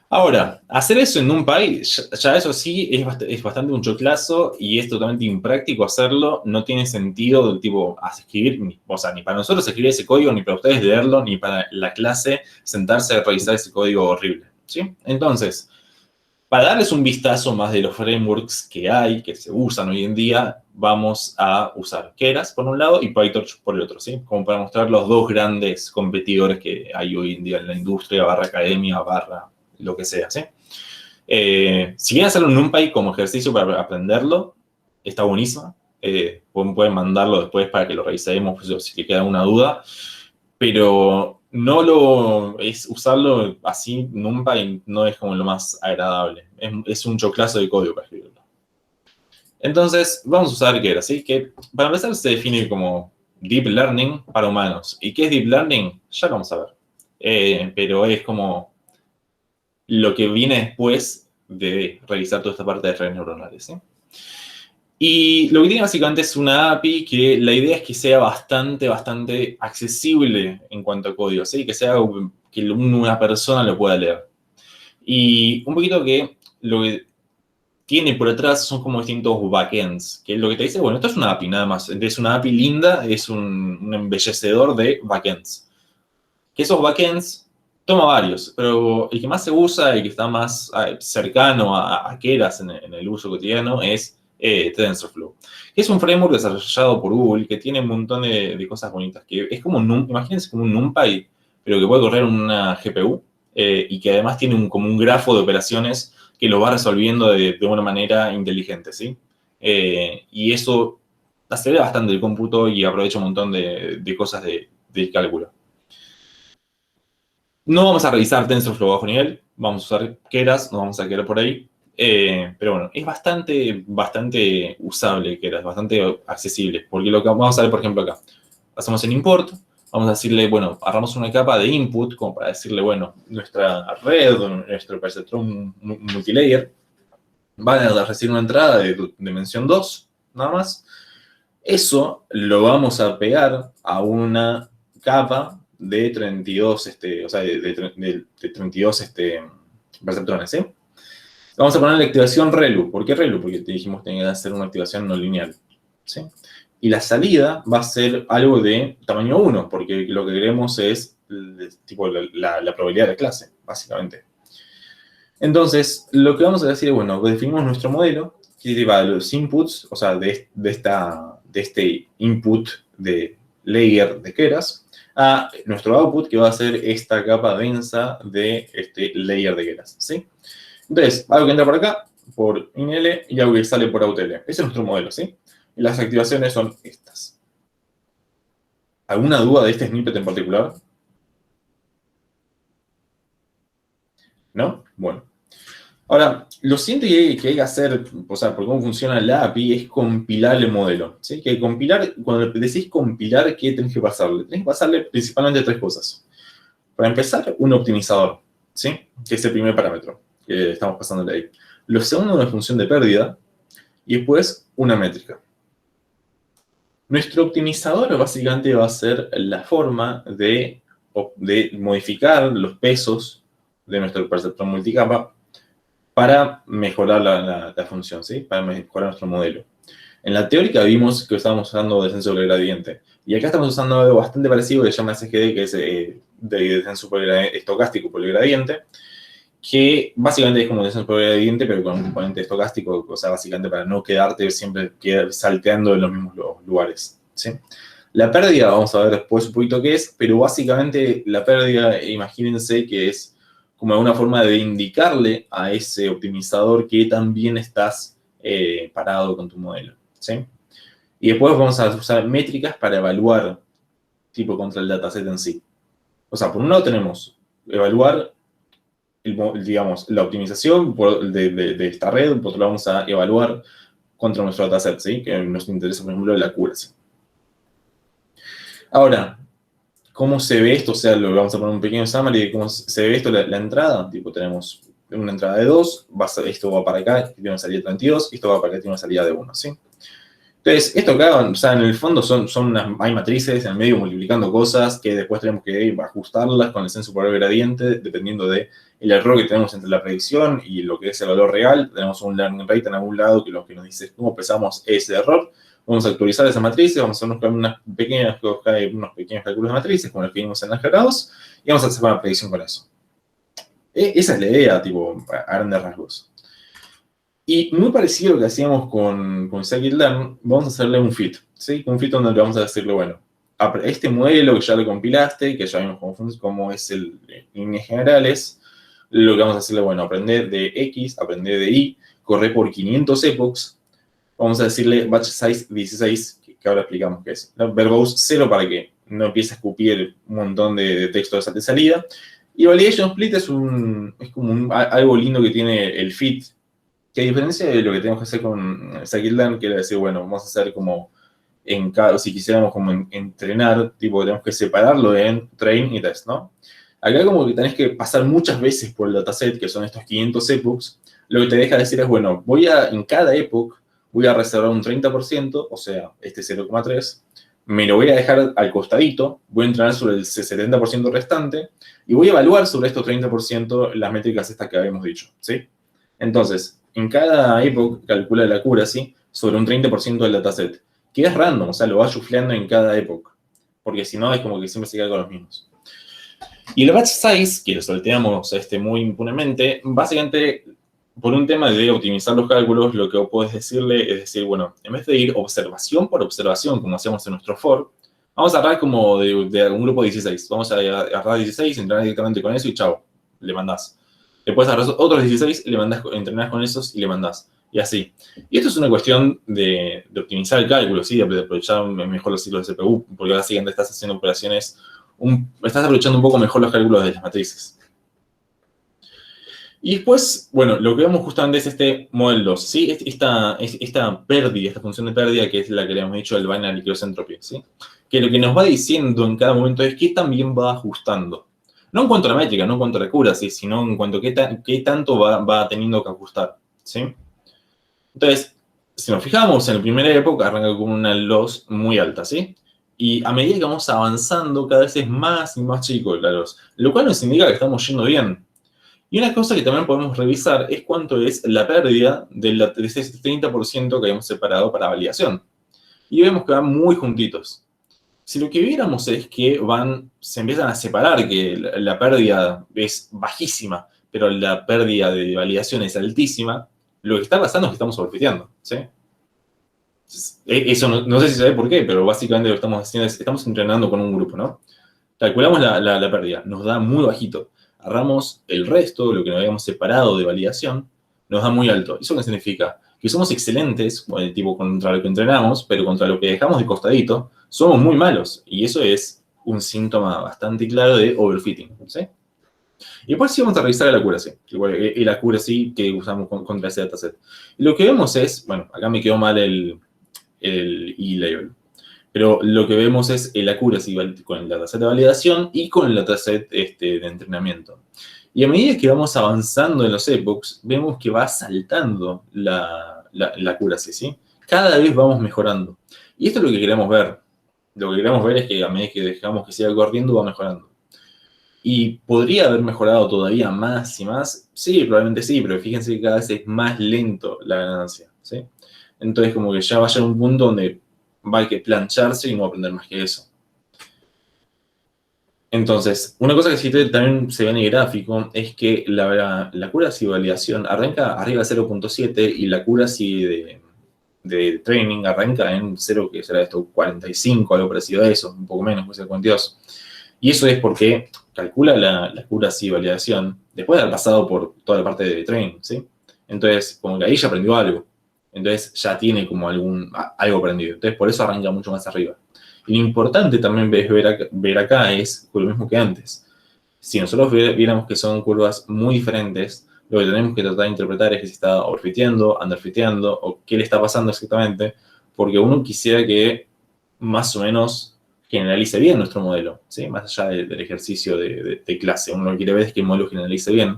Ahora, hacer eso en NumPy, ya eso sí es bastante un choclazo y es totalmente impráctico hacerlo. No tiene sentido del tipo escribir, o sea, ni para nosotros escribir ese código, ni para ustedes leerlo, ni para la clase sentarse a revisar ese código horrible, ¿sí? Entonces, Para darles un vistazo más de los frameworks que hay, que se usan hoy en día, vamos a usar Keras por un lado y PyTorch por el otro, ¿sí? Como para mostrar los dos grandes competidores que hay hoy en día en la industria, barra academia, barra lo que sea, ¿sí? Si quieren hacer un NumPy como ejercicio para aprenderlo, está buenísimo. Pueden mandarlo después para que lo revisemos si les queda alguna duda. Pero usarlo así, NumPy no es como lo más agradable. Es un choclazo de código para escribirlo. Entonces, vamos a usar Keras, ¿sí? Que para empezar se define como Deep Learning para humanos. ¿Y qué es Deep Learning? Ya lo vamos a ver. Pero es como lo que viene después de revisar toda esta parte de redes neuronales, ¿sí? Y lo que tiene básicamente es una API que la idea es que sea bastante accesible en cuanto a código, ¿sí? Que sea que una persona lo pueda leer. Y un poquito que lo que tiene por atrás son como distintos backends, que lo que te dice, bueno, esto es una API nada más. Es una API linda, es un embellecedor de backends. Que esos backends toma varios, pero el que más se usa, el que está más cercano a Keras en el uso cotidiano es TensorFlow, que es un framework desarrollado por Google que tiene un montón de cosas bonitas, que es como imagínense como un NumPy, pero que puede correr una GPU y que además tiene como un grafo de operaciones que lo va resolviendo de una manera inteligente, ¿sí? Y eso acelera bastante el cómputo y aprovecha un montón de cosas del cálculo. No vamos a revisar TensorFlow bajo nivel, vamos a usar Keras, nos vamos a quedar por ahí. Pero bueno, es bastante usable Keras, bastante accesible. Porque lo que vamos a ver, por ejemplo, acá. Hacemos el import, vamos a decirle, bueno, agarramos una capa de input, como para decirle, bueno, nuestra red, nuestro perceptrón multilayer, va a recibir una entrada de dimensión 2, nada más. Eso lo vamos a pegar a una capa de 32, o sea, de 32 perceptrones, ¿sí? Vamos a poner la activación ReLU. ¿Por qué ReLU? Porque te dijimos que tenía que hacer una activación no lineal, ¿sí? Y la salida va a ser algo de tamaño 1, porque lo que queremos es tipo la probabilidad de clase, básicamente. Entonces, lo que vamos a decir es, bueno, definimos nuestro modelo, que lleva los inputs, o sea, de este input de layer de Keras, a nuestro output, que va a ser esta capa densa de este layer de Keras, ¿sí? Entonces, algo que entra por acá, por INL, y algo que sale por OutL. Ese es nuestro modelo, ¿sí? Y las activaciones son estas. ¿Alguna duda de este snippet en particular? ¿No? Bueno. Ahora, lo siguiente que hay que hacer, o sea, por cómo funciona la API, es compilar el modelo, ¿sí? Que compilar, cuando decís compilar, ¿qué tenés que pasarle? Tenés que pasarle principalmente 3 cosas. Para empezar, un optimizador, ¿sí? Que es el primer parámetro que estamos pasándole ahí. Lo segundo, una función de pérdida. Y después, una métrica. Nuestro optimizador básicamente va a ser la forma de modificar los pesos de nuestro perceptrón multicapa para mejorar la función, ¿sí? Para mejorar nuestro modelo. En la teórica vimos que estábamos usando descenso por gradiente. Y acá estamos usando algo bastante parecido que se llama SGD, que es de descenso estocástico por el gradiente, que básicamente es como descenso por gradiente, pero con un componente estocástico, o sea, básicamente para no quedarte siempre salteando en los mismos lugares, ¿sí? La pérdida, vamos a ver después un poquito qué es, pero básicamente la pérdida, imagínense que es como una forma de indicarle a ese optimizador que también estás parado con tu modelo, ¿sí? Y después vamos a usar métricas para evaluar tipo contra el dataset en sí. O sea, por un lado tenemos evaluar digamos, la optimización de esta red, por otro lado vamos a evaluar contra nuestro dataset, ¿sí? Que nos interesa, por ejemplo, la accuracy. Ahora, ¿cómo se ve esto? O sea, lo vamos a poner un pequeño summary de cómo se ve esto, la entrada. Tipo, tenemos una entrada de 2, esto va para acá, tiene una salida de 32, y esto va para acá, tiene una salida de 1, ¿sí? Entonces, esto acá, o sea, en el fondo hay matrices en el medio multiplicando cosas que después tenemos que ajustarlas con el censo por el gradiente, dependiendo del error que tenemos entre la predicción y lo que es el valor real. Tenemos un learning rate en algún lado que lo que nos dice cómo pesamos ese error. Vamos a actualizar esa matriz, vamos a hacer unos pequeños cálculos de matrices, como los que vimos en algebrados, y vamos a hacer una predicción con eso. Esa es la idea, tipo, a grandes rasgos. Y muy parecido a lo que hacíamos con scikit-learn, vamos a hacerle un fit, ¿sí? Un fit donde le vamos a decirle, bueno, este modelo que ya lo compilaste, que ya vimos cómo es en líneas generales, lo que vamos a hacerle, bueno, aprender de X, aprender de Y, correr por 500 epochs, vamos a decirle batch size 16, que ahora explicamos qué es. Verbose 0 para que no empiece a escupir un montón de texto de salida. Y validation split es como algo lindo que tiene el fit, que a diferencia de lo que tenemos que hacer con scikit-learn, que era decir, bueno, vamos a hacer como si quisiéramos como entrenar, tipo, tenemos que separarlo en train y test, ¿no? Acá como que tenés que pasar muchas veces por el dataset, que son estos 500 epochs, lo que te deja decir es, bueno, en cada epoch voy a reservar un 30%, o sea, este 0,3, me lo voy a dejar al costadito, voy a entrenar sobre el 70% restante, y voy a evaluar sobre estos 30% las métricas estas que habíamos dicho, ¿sí? Entonces, en cada epoch calcula la accuracy sobre un 30% del dataset, que es random, o sea, lo va chufleando en cada epoch, porque si no es como que siempre se queda con los mismos. Y el batch size, que lo salteamos muy impunemente, básicamente, por un tema de optimizar los cálculos, lo que vos podés decirle es decir, bueno, en vez de ir observación por observación, como hacíamos en nuestro for, vamos a agarrar como de un grupo de 16. Vamos a agarrar 16, entrenar directamente con eso y chao, le mandás. Después agarras otros 16, entrenás con esos y le mandás. Y así. Y esto es una cuestión de optimizar el cálculo, ¿sí? De aprovechar mejor los ciclos de CPU, porque básicamente estás haciendo operaciones, estás aprovechando un poco mejor los cálculos de las matrices. Y después, bueno, lo que vemos justamente es este model 2, ¿sí? Esta pérdida, esta función de pérdida, que es la que le hemos dicho el binary cross entropy, ¿sí? Que lo que nos va diciendo en cada momento es qué también va ajustando. No en cuanto a la métrica, no en cuanto a la accuracy, sino en cuanto a qué tanto va teniendo que ajustar, ¿sí? Entonces, si nos fijamos, en la primera época arranca con una loss muy alta, ¿sí? Y a medida que vamos avanzando, cada vez es más y más chico la loss, lo cual nos indica que estamos yendo bien. Y una cosa que también podemos revisar es cuánto es la pérdida de ese 30% que habíamos separado para validación. Y vemos que van muy juntitos. Si lo que viéramos es que se empiezan a separar, que la pérdida es bajísima, pero la pérdida de validación es altísima, lo que está pasando es que estamos overfiteando, ¿sí? Eso no sé si sabe por qué, pero básicamente lo que estamos haciendo es, estamos entrenando con un grupo, ¿no? Calculamos la pérdida, nos da muy bajito. Agarramos el resto, lo que nos habíamos separado de validación, nos da muy alto. ¿Eso qué significa? Que somos excelentes, tipo contra lo que entrenamos, pero contra lo que dejamos de costadito, somos muy malos. Y eso es un síntoma bastante claro de overfitting, ¿sí? Y después sí vamos a revisar el accuracy, el accuracy que usamos contra ese dataset. Y lo que vemos es, bueno, acá me quedó mal el E-label. Pero lo que vemos es el accuracy con el dataset de validación y con el dataset de entrenamiento. Y a medida que vamos avanzando en los epochs, vemos que va saltando la accuracy, ¿sí? Cada vez vamos mejorando. Y esto es lo que queremos ver. Lo que queremos ver es que a medida que dejamos que siga corriendo, va mejorando. ¿Y podría haber mejorado todavía más y más? Sí, probablemente sí, pero fíjense que cada vez es más lento la ganancia, ¿sí? Entonces, como que ya va a llegar un punto donde va a haber que plancharse y no aprender más que eso. Entonces, una cosa que sí también se ve en el gráfico es que la accuracy de validación arranca arriba de 0.7 y la accuracy de training arranca en 0, que será esto, 45, algo parecido a eso, un poco menos, puede ser 42. Y eso es porque calcula la accuracy de validación después de haber pasado por toda la parte de training, ¿sí? Entonces, como que ahí ya aprendió algo. Entonces ya tiene como algo aprendido. Entonces por eso arranca mucho más arriba. Y lo importante también ver acá es lo mismo que antes. Si nosotros viéramos que son curvas muy diferentes, lo que tenemos que tratar de interpretar es que se está overfiteando, underfiteando, o qué le está pasando exactamente, porque uno quisiera que más o menos generalice bien nuestro modelo, ¿sí? Más allá del ejercicio de clase. Uno lo que quiere ver es que el modelo generalice bien.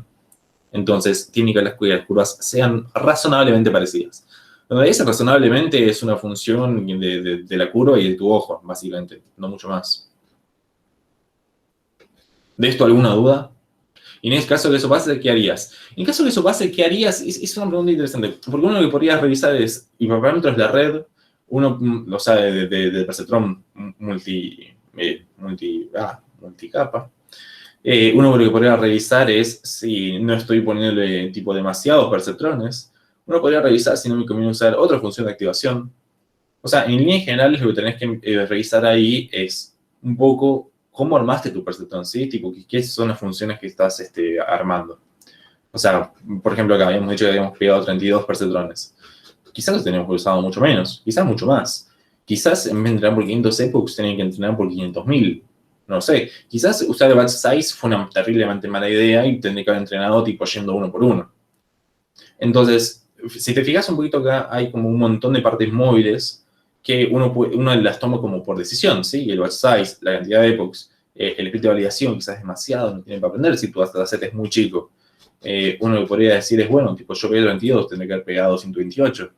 Entonces, tiene que las curvas sean razonablemente parecidas. Donde dice razonablemente es una función de la curva y de tu ojo, básicamente, no mucho más. ¿De esto alguna duda? Y en el caso que eso pase, ¿qué harías? En caso que eso pase, ¿qué harías? Es una pregunta interesante. Porque uno lo que podrías revisar es, y por parámetros de la red, uno lo sabe de perceptrón multicapa. Uno lo que podría revisar es si no estoy poniéndole tipo demasiados perceptrones uno podría revisar si no me conviene usar otra función de activación. O sea, en líneas generales lo que tenés que revisar ahí es un poco cómo armaste tu perceptrón, ¿sí? Tipo, qué son las funciones que estás armando. O sea, por ejemplo, acá habíamos dicho que habíamos pegado 32 perceptrones. Quizás los teníamos usado mucho menos, quizás mucho más. Quizás en vez de entrenar por 500 epochs, tenían que entrenar por 500.000. No sé. Quizás usar el batch size fue una terriblemente mala idea y tendría que haber entrenado tipo yendo uno por uno. Entonces, si te fijas un poquito acá, hay como un montón de partes móviles que uno las toma como por decisión, ¿sí? El batch size, la cantidad de epochs, el espíritu de validación, quizás es demasiado, no tiene para aprender si tu dataset es muy chico. Uno que podría decir es, bueno, tipo, yo pegué 22, tendré que haber pegado 128.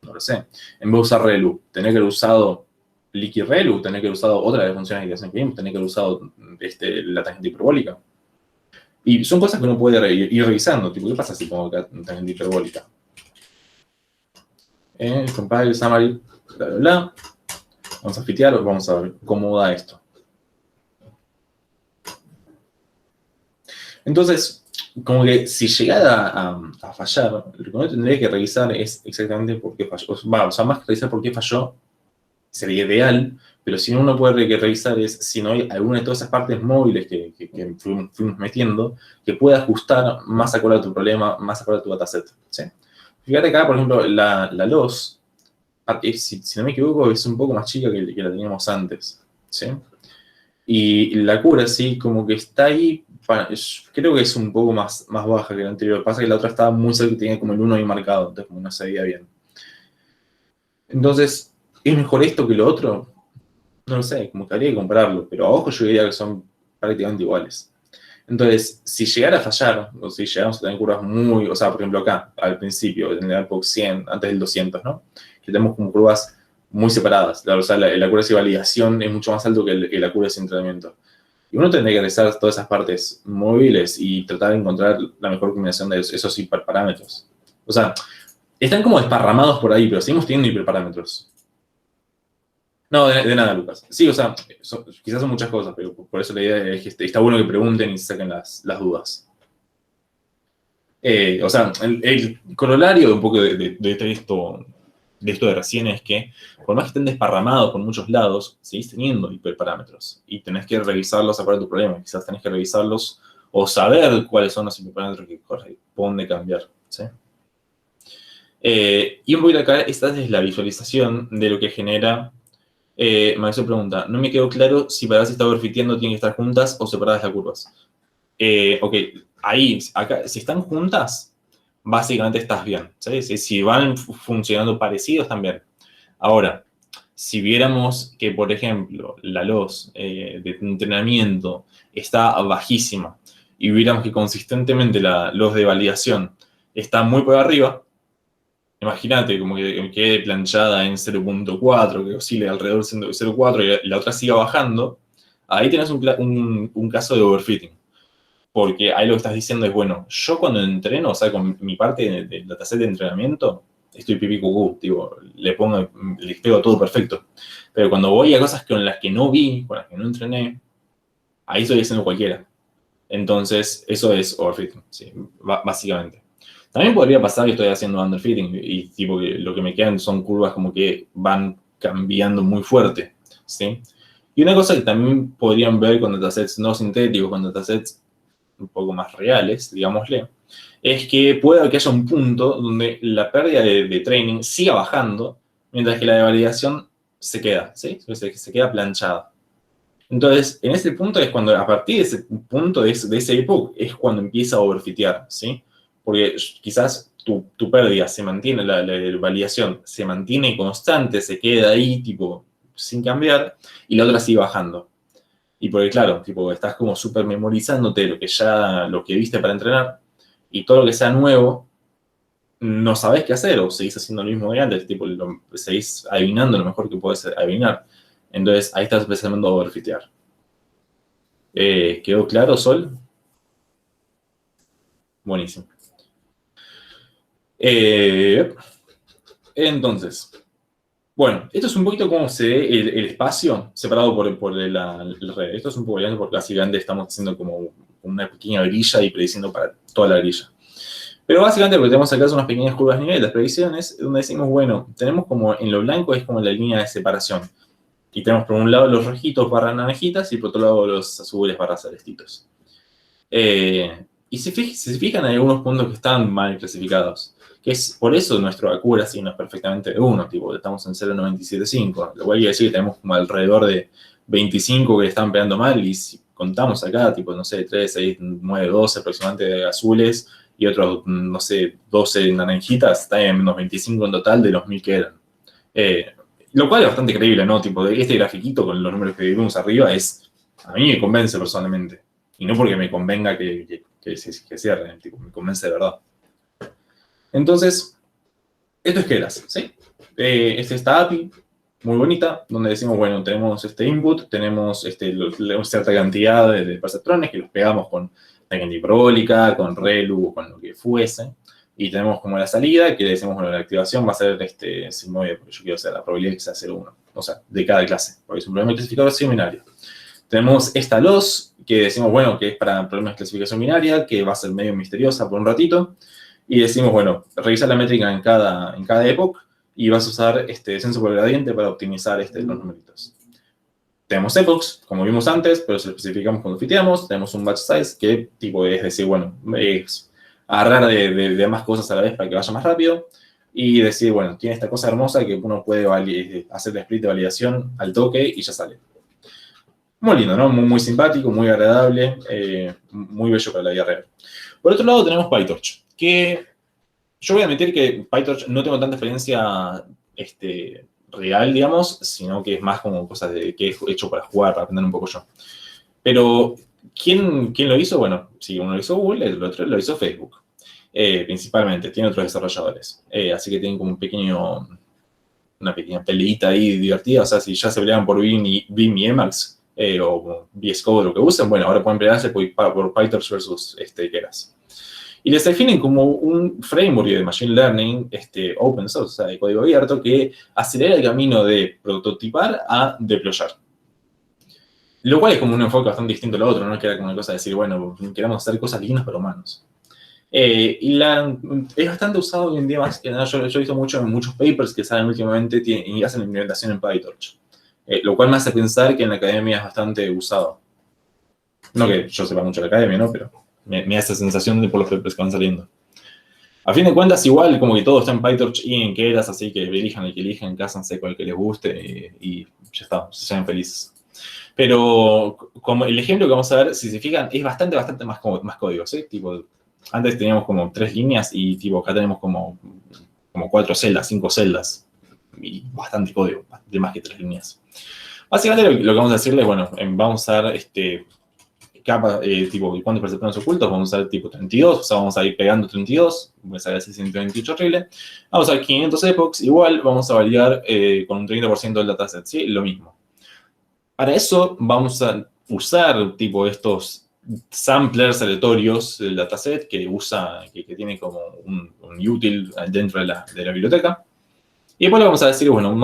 No lo sé. En vez de usar ReLU, tendré que haber usado Liquid ReLU, tendré que haber usado otra de las funciones que hacen bien, tendré que haber usado la tangente hiperbólica. Y son cosas que uno puede ir revisando. Tipo, ¿qué pasa si pongo acá tangente hiperbólica? Compile, summary, bla, bla, bla. Vamos a fitear, vamos a ver cómo da esto. Entonces, como que si llegara a fallar, lo que uno tendría que revisar es exactamente por qué falló. O sea, más que revisar por qué falló, sería ideal, pero si no, uno puede revisar es si no hay alguna de todas esas partes móviles que fuimos metiendo que pueda ajustar más acorde a tu problema, más acorde a tu dataset. ¿Sí? Fíjate acá, por ejemplo, la loss, si no me equivoco, es un poco más chica que la teníamos antes. ¿Sí? Y la cura, sí, como que está ahí, creo que es un poco más baja que la anterior. Pasa que la otra estaba muy cerca, tenía como el 1 ahí marcado, entonces como no se veía bien. Entonces, ¿es mejor esto que lo otro? No lo sé, como que habría que compararlo, pero a ojo yo diría que son prácticamente iguales. Entonces, si llegara a fallar, o si llegamos a tener curvas muy, o sea, por ejemplo acá, al principio, en el AirPods 100, antes del 200, ¿no? Que tenemos como curvas muy separadas. O sea, la accuracy de validación es mucho más alto que la accuracy de entrenamiento. Y uno tendría que revisar todas esas partes móviles y tratar de encontrar la mejor combinación de esos hiperparámetros. O sea, están como desparramados por ahí, pero seguimos teniendo hiperparámetros. No, de nada, Lucas. Sí, o sea, quizás son muchas cosas, pero por eso la idea es que está bueno que pregunten y saquen las dudas. O sea, el corolario de un poco de esto de recién es que, por más que estén desparramados por muchos lados, seguís teniendo hiperparámetros y tenés que revisarlos a tu problema. Quizás tenés que revisarlos o saber cuáles son los hiperparámetros que corresponde cambiar. ¿Sí? Y un poquito acá, esta es la visualización de lo que genera. Mauricio pregunta, no me quedó claro si para si está overfiteando tienen que estar juntas o separadas las curvas. Ok, ahí, acá, si están juntas, básicamente estás bien. ¿Sí? Si van funcionando parecidos, también. Ahora, si viéramos que, por ejemplo, la loss de entrenamiento está bajísima y viéramos que consistentemente la loss de validación está muy por arriba, imagínate como que quede planchada en 0.4, que oscile alrededor de 0.4 y la otra siga bajando, ahí tenés un caso de overfitting. Porque ahí lo que estás diciendo es, bueno, yo cuando entreno, o sea, con mi parte del dataset de entrenamiento, estoy pipí cucú, digo, les pego todo perfecto. Pero cuando voy a cosas con las que no vi, con las que no entrené, ahí estoy haciendo cualquiera. Entonces, eso es overfitting, sí, básicamente. También podría pasar que estoy haciendo underfitting y tipo que lo que me quedan son curvas como que van cambiando muy fuerte, ¿sí? Y una cosa que también podrían ver con datasets no sintéticos, con datasets un poco más reales, digámosle, es que puede que haya un punto donde la pérdida de training siga bajando, mientras que la de validación se queda, ¿sí? Se queda planchada. Entonces, en ese punto es cuando, a partir de ese punto, de ese epoch, es cuando empieza a overfitear, ¿sí? Porque quizás tu pérdida se mantiene, la validación se mantiene constante, se queda ahí, tipo, sin cambiar, y la otra sigue bajando. Y porque, claro, tipo, estás como súper memorizándote lo que viste para entrenar, y todo lo que sea nuevo, no sabés qué hacer, o seguís haciendo lo mismo de antes, tipo, seguís adivinando lo mejor que puedes adivinar. Entonces, ahí estás empezando a overfitear. ¿Quedó claro, Sol? Buenísimo. Entonces, bueno, esto es un poquito cómo se ve el espacio separado por la red. Esto es un poco grande porque básicamente estamos haciendo como una pequeña grilla y prediciendo para toda la grilla. Pero básicamente lo que tenemos acá son unas pequeñas curvas de nivel, las predicciones, donde decimos, bueno, tenemos como en lo blanco es como la línea de separación. Y tenemos por un lado los rojitos barra naranjitas y por otro lado los azules barra celestitos. Y si se fijan, hay algunos puntos que están mal clasificados. Que es por eso nuestro accuracy no es perfectamente de 1, tipo, estamos en 0.975. Lo cual quiere decir que tenemos como alrededor de 25 que están pegando mal. Y si contamos acá, tipo, no sé, 3, 6, 9, 12 aproximadamente de azules y otros, no sé, 12 naranjitas, está en menos 25 en total de los 1000 que eran. Lo cual es bastante creíble, ¿no? Tipo, este grafiquito con los números que vimos arriba a mí me convence personalmente. Y no porque me convenga que cierren, tipo, me convence de verdad. Entonces, esto es Keras, ¿sí? Esta API, muy bonita, donde decimos, bueno, tenemos este input, tenemos cierta cantidad de perceptrones que los pegamos con tangente hiprólica, con ReLU, con lo que fuese. Y tenemos como la salida, que decimos, bueno, la activación va a ser sigmoide, porque yo quiero hacer la probabilidad que sea 0,1. O sea, de cada clase, porque es un problema de clasificación binaria. Tenemos esta loss, que decimos, bueno, que es para problemas de clasificación binaria, que va a ser medio misteriosa por un ratito. Y decimos, bueno, revisar la métrica en cada época y vas a usar descenso por gradiente para optimizar los numeritos. Tenemos epochs, como vimos antes, pero se lo especificamos cuando fiteamos. Tenemos un batch size, que tipo es decir, bueno, es agarrar de más cosas a la vez para que vaya más rápido. Y decir, bueno, tiene esta cosa hermosa que uno puede hacer el split de validación al toque y ya sale. Muy lindo, ¿no? Muy, muy simpático, muy agradable, muy bello para la vida real. Por otro lado tenemos PyTorch, que yo voy a admitir que PyTorch no tengo tanta experiencia real, digamos, sino que es más como cosas que he hecho para jugar, para aprender un poco yo. Pero, ¿quién lo hizo? Bueno, sí, uno lo hizo Google, el otro lo hizo Facebook, principalmente. Tiene otros desarrolladores. Así que tienen como una pequeña peleita ahí divertida. O sea, si ya se peleaban por Vim y Emacs, o VS Code, lo que usen, bueno, ahora pueden pelearse por PyTorch versus Keras. Y les definen como un framework de Machine Learning open source, o sea, de código abierto, que acelera el camino de prototipar a deployar. Lo cual es como un enfoque bastante distinto al otro, ¿no? Que era como una cosa de decir, bueno, queremos hacer cosas lindas para humanos. Es bastante usado hoy en día más que nada. Yo he visto mucho en muchos papers que salen últimamente y hacen implementación en PyTorch. Lo cual me hace pensar que en la academia es bastante usado. No que yo sepa mucho de la academia, ¿no? Pero me da esa sensación por los papers que van saliendo. A fin de cuentas, igual, como que todo está en PyTorch y en Keras, así que elijan el que elijan, cásense con el que les guste y ya está, sean felices. Pero como el ejemplo que vamos a ver, si se fijan, es bastante más código, ¿sí? Tipo, antes teníamos como 3 líneas y tipo acá tenemos como 4 celdas, 5 celdas. Y bastante código, de más que 3 líneas. Básicamente lo que vamos a decirles, bueno, vamos a usar capa, tipo, ¿cuántos perceptrones ocultos? Vamos a usar tipo 32, o sea, vamos a ir pegando 32, voy a sacar ese 128 horrible. Vamos a usar 500 epochs, igual vamos a validar con un 30% del dataset, ¿sí? Lo mismo. Para eso vamos a usar tipo estos samplers aleatorios del dataset que tiene como un util dentro de la biblioteca. Y después le vamos a decir, bueno,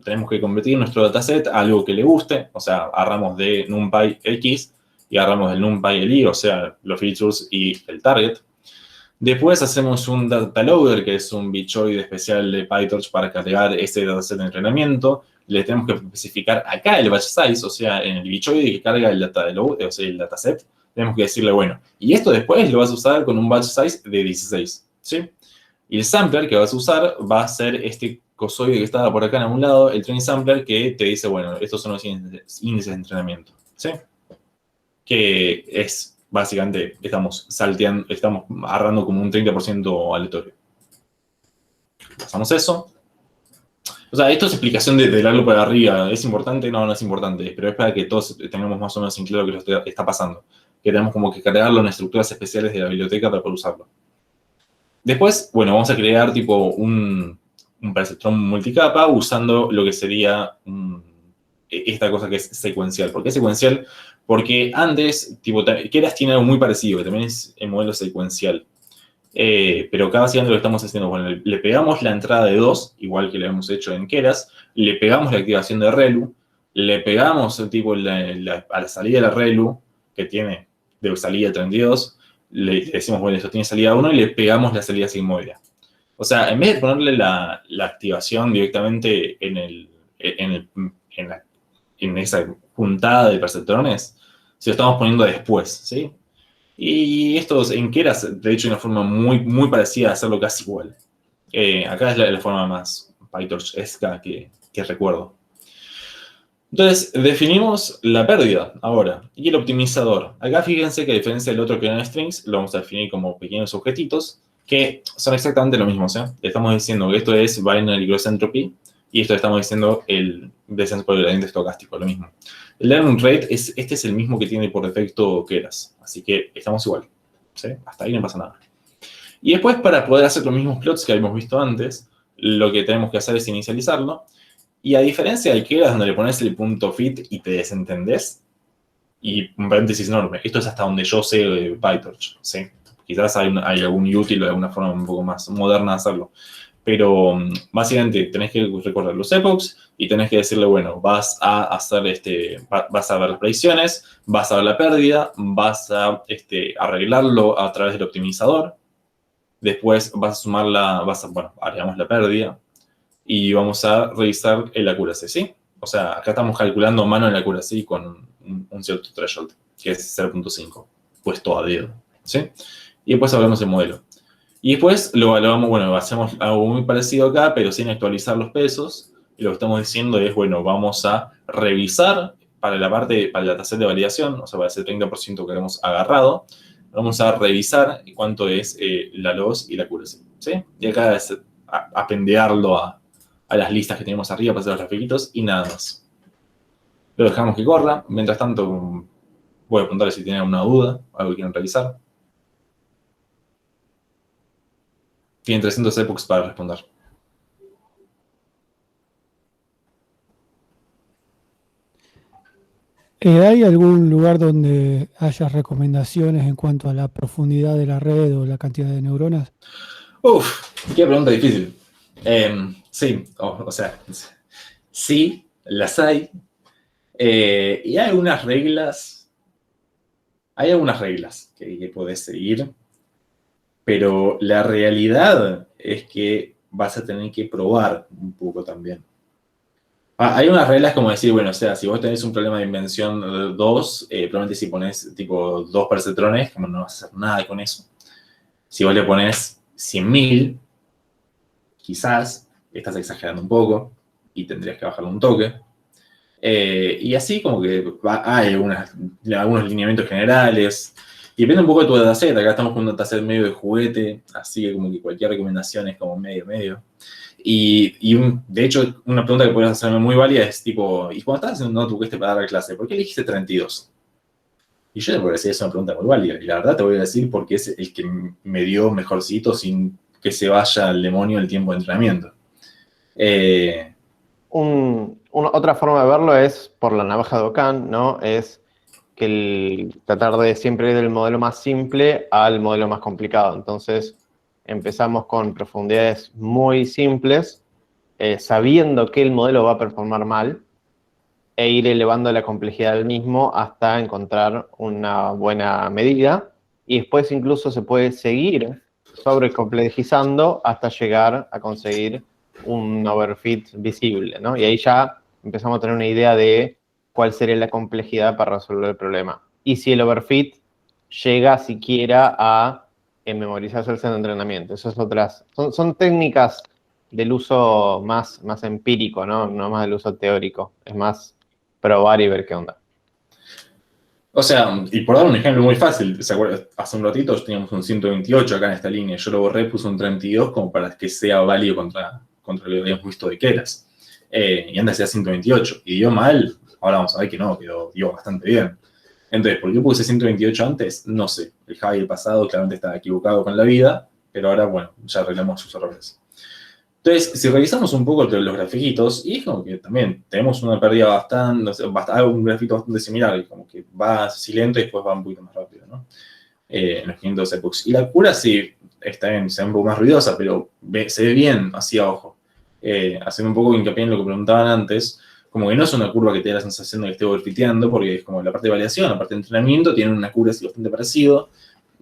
tenemos que convertir nuestro dataset a algo que le guste, o sea, agarramos de NumPy X y agarramos del NumPy el Y, o sea, los features y el target. Después hacemos un data loader, que es un bichoid especial de PyTorch para cargar ese dataset de entrenamiento. Le tenemos que especificar acá el batch size, o sea, en el bichoid que carga el dataset, tenemos que decirle, bueno, y esto después lo vas a usar con un batch size de 16, ¿sí? Y el sampler que vas a usar va a ser este cosoide que estaba por acá en algún lado, el training sampler, que te dice, bueno, estos son los índices de entrenamiento, ¿sí? Que es, básicamente, estamos agarrando como un 30% aleatorio. Pasamos eso. O sea, esto es explicación de largo para arriba. ¿Es importante? No, no es importante. Pero es para que todos tengamos más o menos en claro que lo está pasando. Que tenemos como que cargarlo en estructuras especiales de la biblioteca para poder usarlo. Después, bueno, vamos a crear tipo un perceptrón multicapa usando lo que sería esta cosa que es secuencial. ¿Por qué secuencial? Porque antes, tipo, Keras tiene algo muy parecido, que también es el modelo secuencial. Pero acá básicamente lo que estamos haciendo, bueno, le pegamos la entrada de 2, igual que lo hemos hecho en Keras, le pegamos la activación de ReLU, le pegamos tipo a la salida de la ReLU, que tiene de salida 32, le decimos, bueno, esto tiene salida 1 y le pegamos la salida sigmoidea. O sea, en vez de ponerle la activación directamente en esa juntada de perceptrones, se lo estamos poniendo después, ¿sí? Y estos en Keras, de hecho, hay una forma muy parecida de hacerlo casi igual. Acá es la forma más PyTorch-esca que recuerdo. Entonces, definimos la pérdida ahora y el optimizador. Acá fíjense que a diferencia del otro que eran strings, lo vamos a definir como pequeños objetitos que son exactamente lo mismo. ¿Sí? Estamos diciendo que esto es binary cross entropy y esto estamos diciendo el descenso por el gradiente estocástico, lo mismo. El learning rate este es el mismo que tiene por defecto Keras, así que estamos igual. ¿Sí? Hasta ahí no pasa nada. Y después, para poder hacer los mismos plots que habíamos visto antes, lo que tenemos que hacer es inicializarlo. Y a diferencia del Keras, donde le pones el punto fit y te desentendés, y un paréntesis enorme, esto es hasta donde yo sé PyTorch, ¿sí? Quizás hay algún útil o alguna forma un poco más moderna de hacerlo. Pero básicamente tenés que recordar los epochs y tenés que decirle, bueno, vas a hacer vas a ver las predicciones, vas a ver la pérdida, vas a arreglarlo a través del optimizador. Después vas a sumarla, bueno, agregamos la pérdida y vamos a revisar el accuracy, ¿sí? O sea, acá estamos calculando mano el accuracy con un cierto threshold, que es 0.5, puesto a dedo, ¿sí? Y después hablamos del modelo. Y después lo evaluamos, bueno, hacemos algo muy parecido acá, pero sin actualizar los pesos. Y lo que estamos diciendo es, bueno, vamos a revisar para la dataset de validación, o sea, para ese 30% que hemos agarrado, vamos a revisar cuánto es la loss y la accuracy, ¿sí? Y acá es apendearlo a las listas que tenemos arriba para hacer los grafiquitos y nada más. Lo dejamos que corra. Mientras tanto, voy a preguntarle si tienen alguna duda, algo que quieren revisar. Tienen 300 epochs para responder. ¿Hay algún lugar donde haya recomendaciones en cuanto a la profundidad de la red o la cantidad de neuronas? Qué pregunta difícil. Sí, o sea, sí, las hay. Y hay algunas reglas. Hay algunas reglas que podés seguir. Pero la realidad es que vas a tener que probar un poco también. Hay unas reglas como decir, bueno, o sea, si vos tenés un problema de invención 2, probablemente si pones tipo 2 perceptrones, como no vas a hacer nada con eso. Si vos le pones 100.000, quizás estás exagerando un poco y tendrías que bajarlo un toque. Y así como que hay algunos lineamientos generales. Y depende un poco de tu dataset. Acá estamos con un dataset medio de juguete, así que como que cualquier recomendación es como medio. Y de hecho, una pregunta que podrías hacerme muy válida es tipo, ¿y cuando estás haciendo un notebook para dar clase, por qué elegiste 32? Y yo te podría decir, es una pregunta muy válida. Y la verdad te voy a decir porque es el que me dio mejorcito sin que se vaya al demonio el tiempo de entrenamiento. Otra forma de verlo es por la navaja de Ockham, ¿no? Es que tratar de siempre ir del modelo más simple al modelo más complicado. Entonces, empezamos con profundidades muy simples, sabiendo que el modelo va a performar mal, e ir elevando la complejidad del mismo hasta encontrar una buena medida. Y después incluso se puede seguir sobrecomplejizando hasta llegar a conseguir un overfit visible, ¿no? Y ahí ya empezamos a tener una idea de cuál sería la complejidad para resolver el problema. Y si el overfit llega siquiera a memorizarse el centro de entrenamiento. Esas otras, son técnicas del uso más empírico, ¿no? No más del uso teórico. Es más probar y ver qué onda. O sea, y por dar un ejemplo muy fácil, ¿se acuerdan? Hace un ratito teníamos un 128 acá en esta línea. Yo lo borré, puse un 32 como para que sea válido contra lo que habíamos visto de Keras. Y antes era 128. Y dio mal, ahora vamos a ver que no, dio bastante bien. Entonces, ¿por qué puse 128 antes? No sé. El Javi del pasado claramente estaba equivocado con la vida, pero ahora, bueno, ya arreglamos sus errores. Entonces, si revisamos un poco los grafiquitos, y es como que también tenemos una pérdida bastante, un grafito bastante similar, y como que va así lento y después va un poquito más rápido, ¿no? En los 500 epochs. Y la cura sí, está bien, se ve un poco más ruidosa, pero se ve bien así a ojo. Haciendo un poco hincapié en lo que preguntaban antes, como que no es una curva que te da la sensación de que esté overfiteando, porque es como la parte de validación, la parte de entrenamiento, tienen una curva así bastante parecido,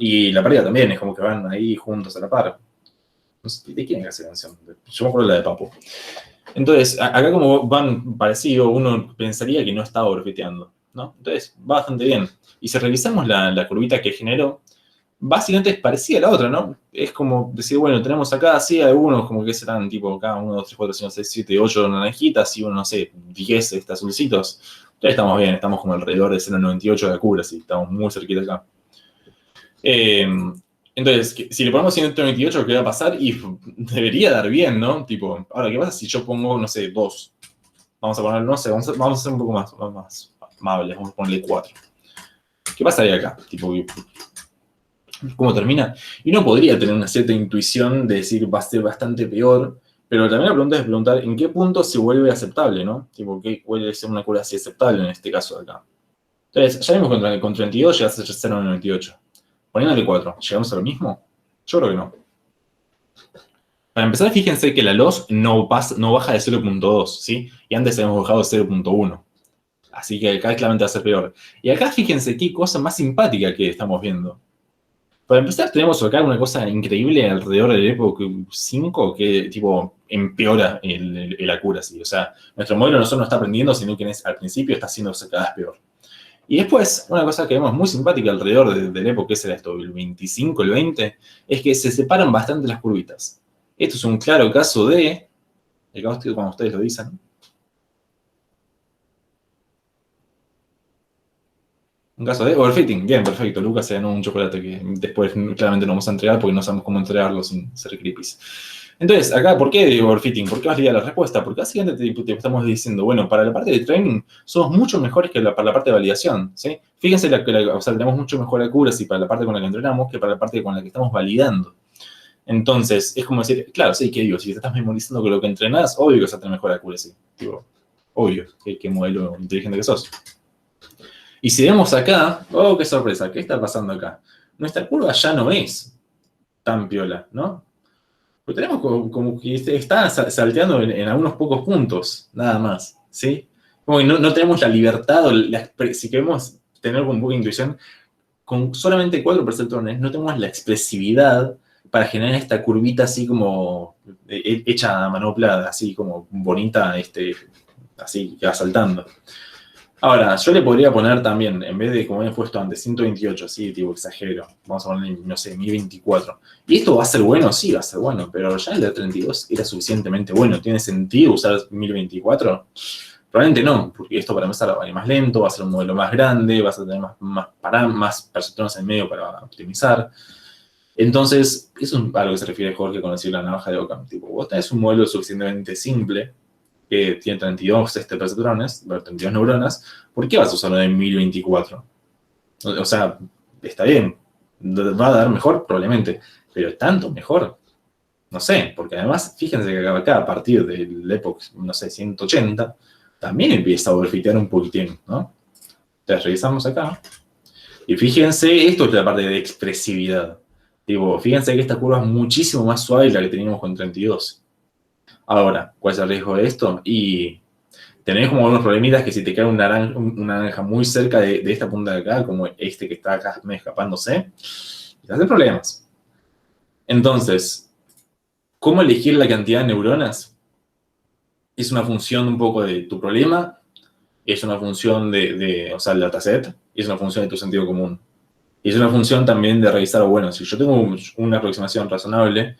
Y la pérdida también, es como que van ahí juntos a la par. No sé, ¿de quién es esa canción? Yo me acuerdo de la de Papo. Entonces, acá como van parecido, uno pensaría que no está overfiteando, ¿no? Entonces, va bastante bien. Y si revisamos la curvita que generó, básicamente es parecida a la otra, ¿no? Es como decir, bueno, tenemos acá, sí, algunos como que serán tipo acá 1, 2, 3, 4, 5, 6, 7, 8 naranjitas y uno, no sé, 10 azulcitos. Entonces estamos bien, estamos como alrededor de 0,98 de accuracy, estamos muy cerquita acá. Entonces, si le ponemos 128, ¿qué va a pasar? Y debería dar bien, ¿no? Tipo, ahora, ¿qué pasa si yo pongo, no sé, 2? Vamos a poner, no sé, vamos a hacer un poco más amables, vamos a ponerle 4. ¿Qué pasaría acá? Tipo, ¿cómo termina? Y uno podría tener una cierta intuición de decir va a ser bastante peor, pero también la pregunta es preguntar en qué punto se vuelve aceptable, ¿no? Tipo, ¿qué puede ser una accuracy aceptable en este caso de acá? Entonces, ya vimos con 32 llegas a 0,98. Poniéndole 4, ¿llegamos a lo mismo? Yo creo que no. Para empezar, fíjense que la loss no baja de 0,2, ¿sí? Y antes habíamos bajado de 0,1. Así que acá claramente va a ser peor. Y acá fíjense qué cosa más simpática que estamos viendo. Para empezar, tenemos acá una cosa increíble alrededor del Epoch 5 que tipo empeora el accuracy. O sea, nuestro modelo no solo no está aprendiendo, sino que al principio está haciéndose cada vez peor. Y después, una cosa que vemos muy simpática alrededor del Epoch, que será esto, el 25, el 20, es que se separan bastante las curvitas. Esto es un claro caso de, cuando ustedes lo dicen, un caso de overfitting. Bien, perfecto. Lucas se ganó un chocolate que después claramente no vamos a entregar porque no sabemos cómo entregarlo sin ser creepies. Entonces, acá, ¿por qué overfitting? ¿Por qué valida la respuesta? Porque básicamente te estamos diciendo, bueno, para la parte de training somos mucho mejores que para la parte de validación, ¿sí? Fíjense, o sea, tenemos mucho mejor accuracy para la parte con la que entrenamos que para la parte con la que estamos validando. Entonces, es como decir, claro, sí, ¿qué digo? Si te estás memorizando con lo que entrenás, obvio que vas a tener mejor accuracy. Digo, obvio, qué modelo inteligente que sos. Y si vemos acá, oh, qué sorpresa, ¿qué está pasando acá? Nuestra curva ya no es tan piola, ¿no? Pues tenemos como que está salteando en algunos pocos puntos, nada más, ¿sí? Como que no tenemos la libertad, si queremos tener un poco de intuición, con solamente 4 perceptrones no tenemos la expresividad para generar esta curvita así como hecha a manopla, así como bonita, así que va saltando. Ahora, yo le podría poner también, en vez de como había puesto antes, 128, así, tipo exagero, vamos a poner, no sé, 1024. ¿Y esto va a ser bueno? Sí, va a ser bueno, pero ya el de 32 era suficientemente bueno. ¿Tiene sentido usar 1024? Probablemente no, porque esto para empezar va a ir más lento, va a ser un modelo más grande, vas a tener más perceptrones en medio para optimizar. Entonces, eso es a lo que se refiere Jorge con decir la navaja de Occam. Tipo, vos tenés un modelo suficientemente simple que tiene 32 perceptrones, 32 neuronas, ¿por qué vas a usarlo en 1024? O sea, está bien, va a dar mejor probablemente, pero tanto mejor, no sé, porque además, fíjense que acá a partir del Epoch, no sé, 180, también empieza a overfitear un poquitín, ¿no? Entonces revisamos acá, y fíjense, esto es la parte de expresividad. Digo, fíjense que esta curva es muchísimo más suave que la que teníamos con 32. Ahora, ¿cuál es el riesgo de esto? Y tenés como algunos problemitas que si te cae una naranja muy cerca de esta punta de acá, como este que está acá escapándose, te hace problemas. Entonces, ¿cómo elegir la cantidad de neuronas? Es una función un poco de tu problema, es una función o sea, el dataset, y es una función de tu sentido común. Y es una función también de revisar, bueno, si yo tengo una aproximación razonable,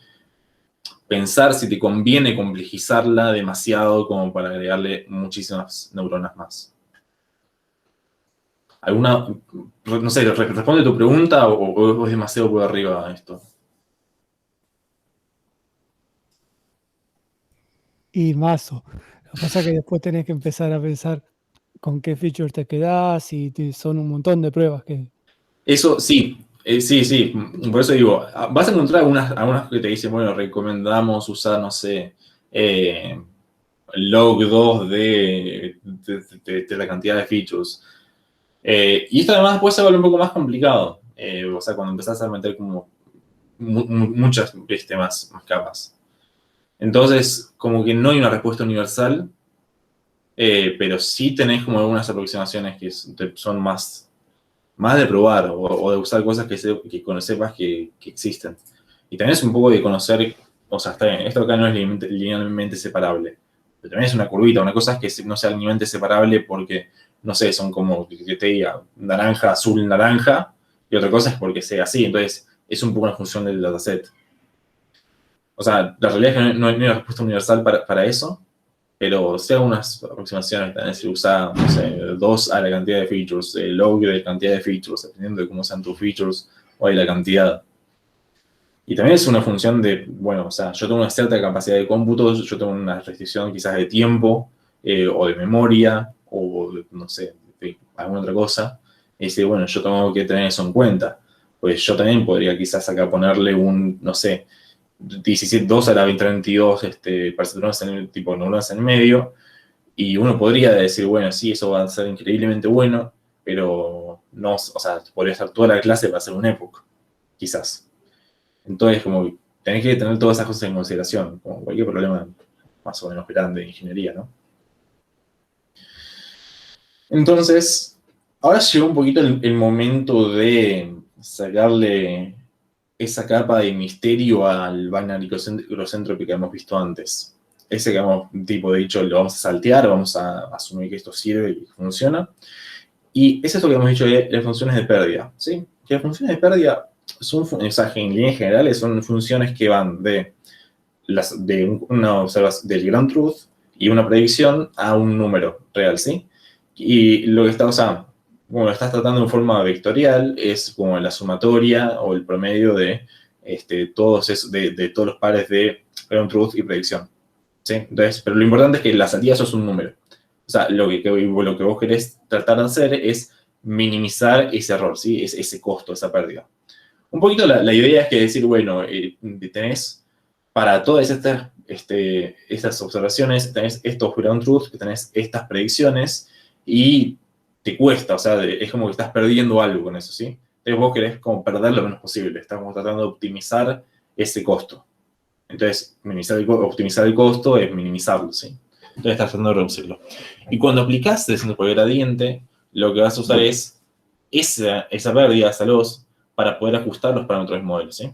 pensar si te conviene complejizarla demasiado como para agregarle muchísimas neuronas más. ¿Alguna, no sé, responde tu pregunta o es demasiado por arriba esto? Y mazo. Lo que pasa es que después tenés que empezar a pensar con qué feature te quedás y son un montón de pruebas que... Eso sí, sí. Por eso digo, vas a encontrar algunas que te dicen, bueno, recomendamos usar, no sé, log 2 de la cantidad de features. Y esto además puede ser un poco más complicado. O sea, cuando empezás a meter como muchas más capas. Entonces, como que no hay una respuesta universal, pero sí tenés como algunas aproximaciones que son más más de probar o de usar cosas que sepas que existen. Y también es un poco de conocer, o sea, está bien, esto acá no es linealmente separable, pero también es una curvita. Una cosa es que no sea linealmente separable porque, no sé, son como que te diga naranja, azul, naranja, y otra cosa es porque sea así. Entonces, es un poco una función del dataset. O sea, la realidad es que no hay una respuesta universal para eso, pero sí algunas aproximaciones. También se usa, no sé, 2 a la cantidad de features, log de la cantidad de features, dependiendo de cómo sean tus features o de la cantidad. Y también es una función de, bueno, o sea, yo tengo una cierta capacidad de cómputo, yo tengo una restricción quizás de tiempo, o de memoria, o no sé, de alguna otra cosa. Y dice, bueno, yo tengo que tener eso en cuenta. Pues yo también podría quizás acá ponerle un, no sé, 2 a la 32 perceptrones tipo neuronas en medio, y uno podría decir, bueno, sí, eso va a ser increíblemente bueno, pero no, o sea, podría estar toda la clase para hacer un epoch, quizás. Entonces, como tenés que tener todas esas cosas en consideración, como cualquier problema más o menos grande de ingeniería, ¿no? Entonces, ahora llegó un poquito el momento de sacarle esa capa de misterio al binary cross-entropy que hemos visto antes. Ese que hemos, tipo, de dicho, lo vamos a saltear, vamos a asumir que esto sirve y funciona. Y es esto que hemos dicho de las funciones de pérdida, ¿sí? Que las funciones de pérdida son, o sea, en líneas generales, son funciones que van de una observación del ground truth y una predicción a un número real, ¿sí? Y lo que está, o sea, como lo estás tratando en forma vectorial, es como la sumatoria o el promedio de todos los pares de ground truth y predicción, ¿sí? Entonces, pero lo importante es que la salida eso es un número. O sea, lo que vos querés tratar de hacer es minimizar ese error, ¿sí? Ese costo, esa pérdida. Un poquito la idea es que decir, bueno, tenés para todas estas observaciones, tenés estos ground truths, tenés estas predicciones, y te cuesta, o sea, es como que estás perdiendo algo con eso, ¿sí? Entonces vos querés como perder lo menos posible, estás como tratando de optimizar ese costo. Entonces, optimizar el costo es minimizarlo, ¿sí? Entonces estás tratando de reducirlo. Y cuando aplicás descenso por gradiente, lo que vas a usar es esa pérdida, esa loss, para poder ajustar los parámetros del modelo, ¿sí?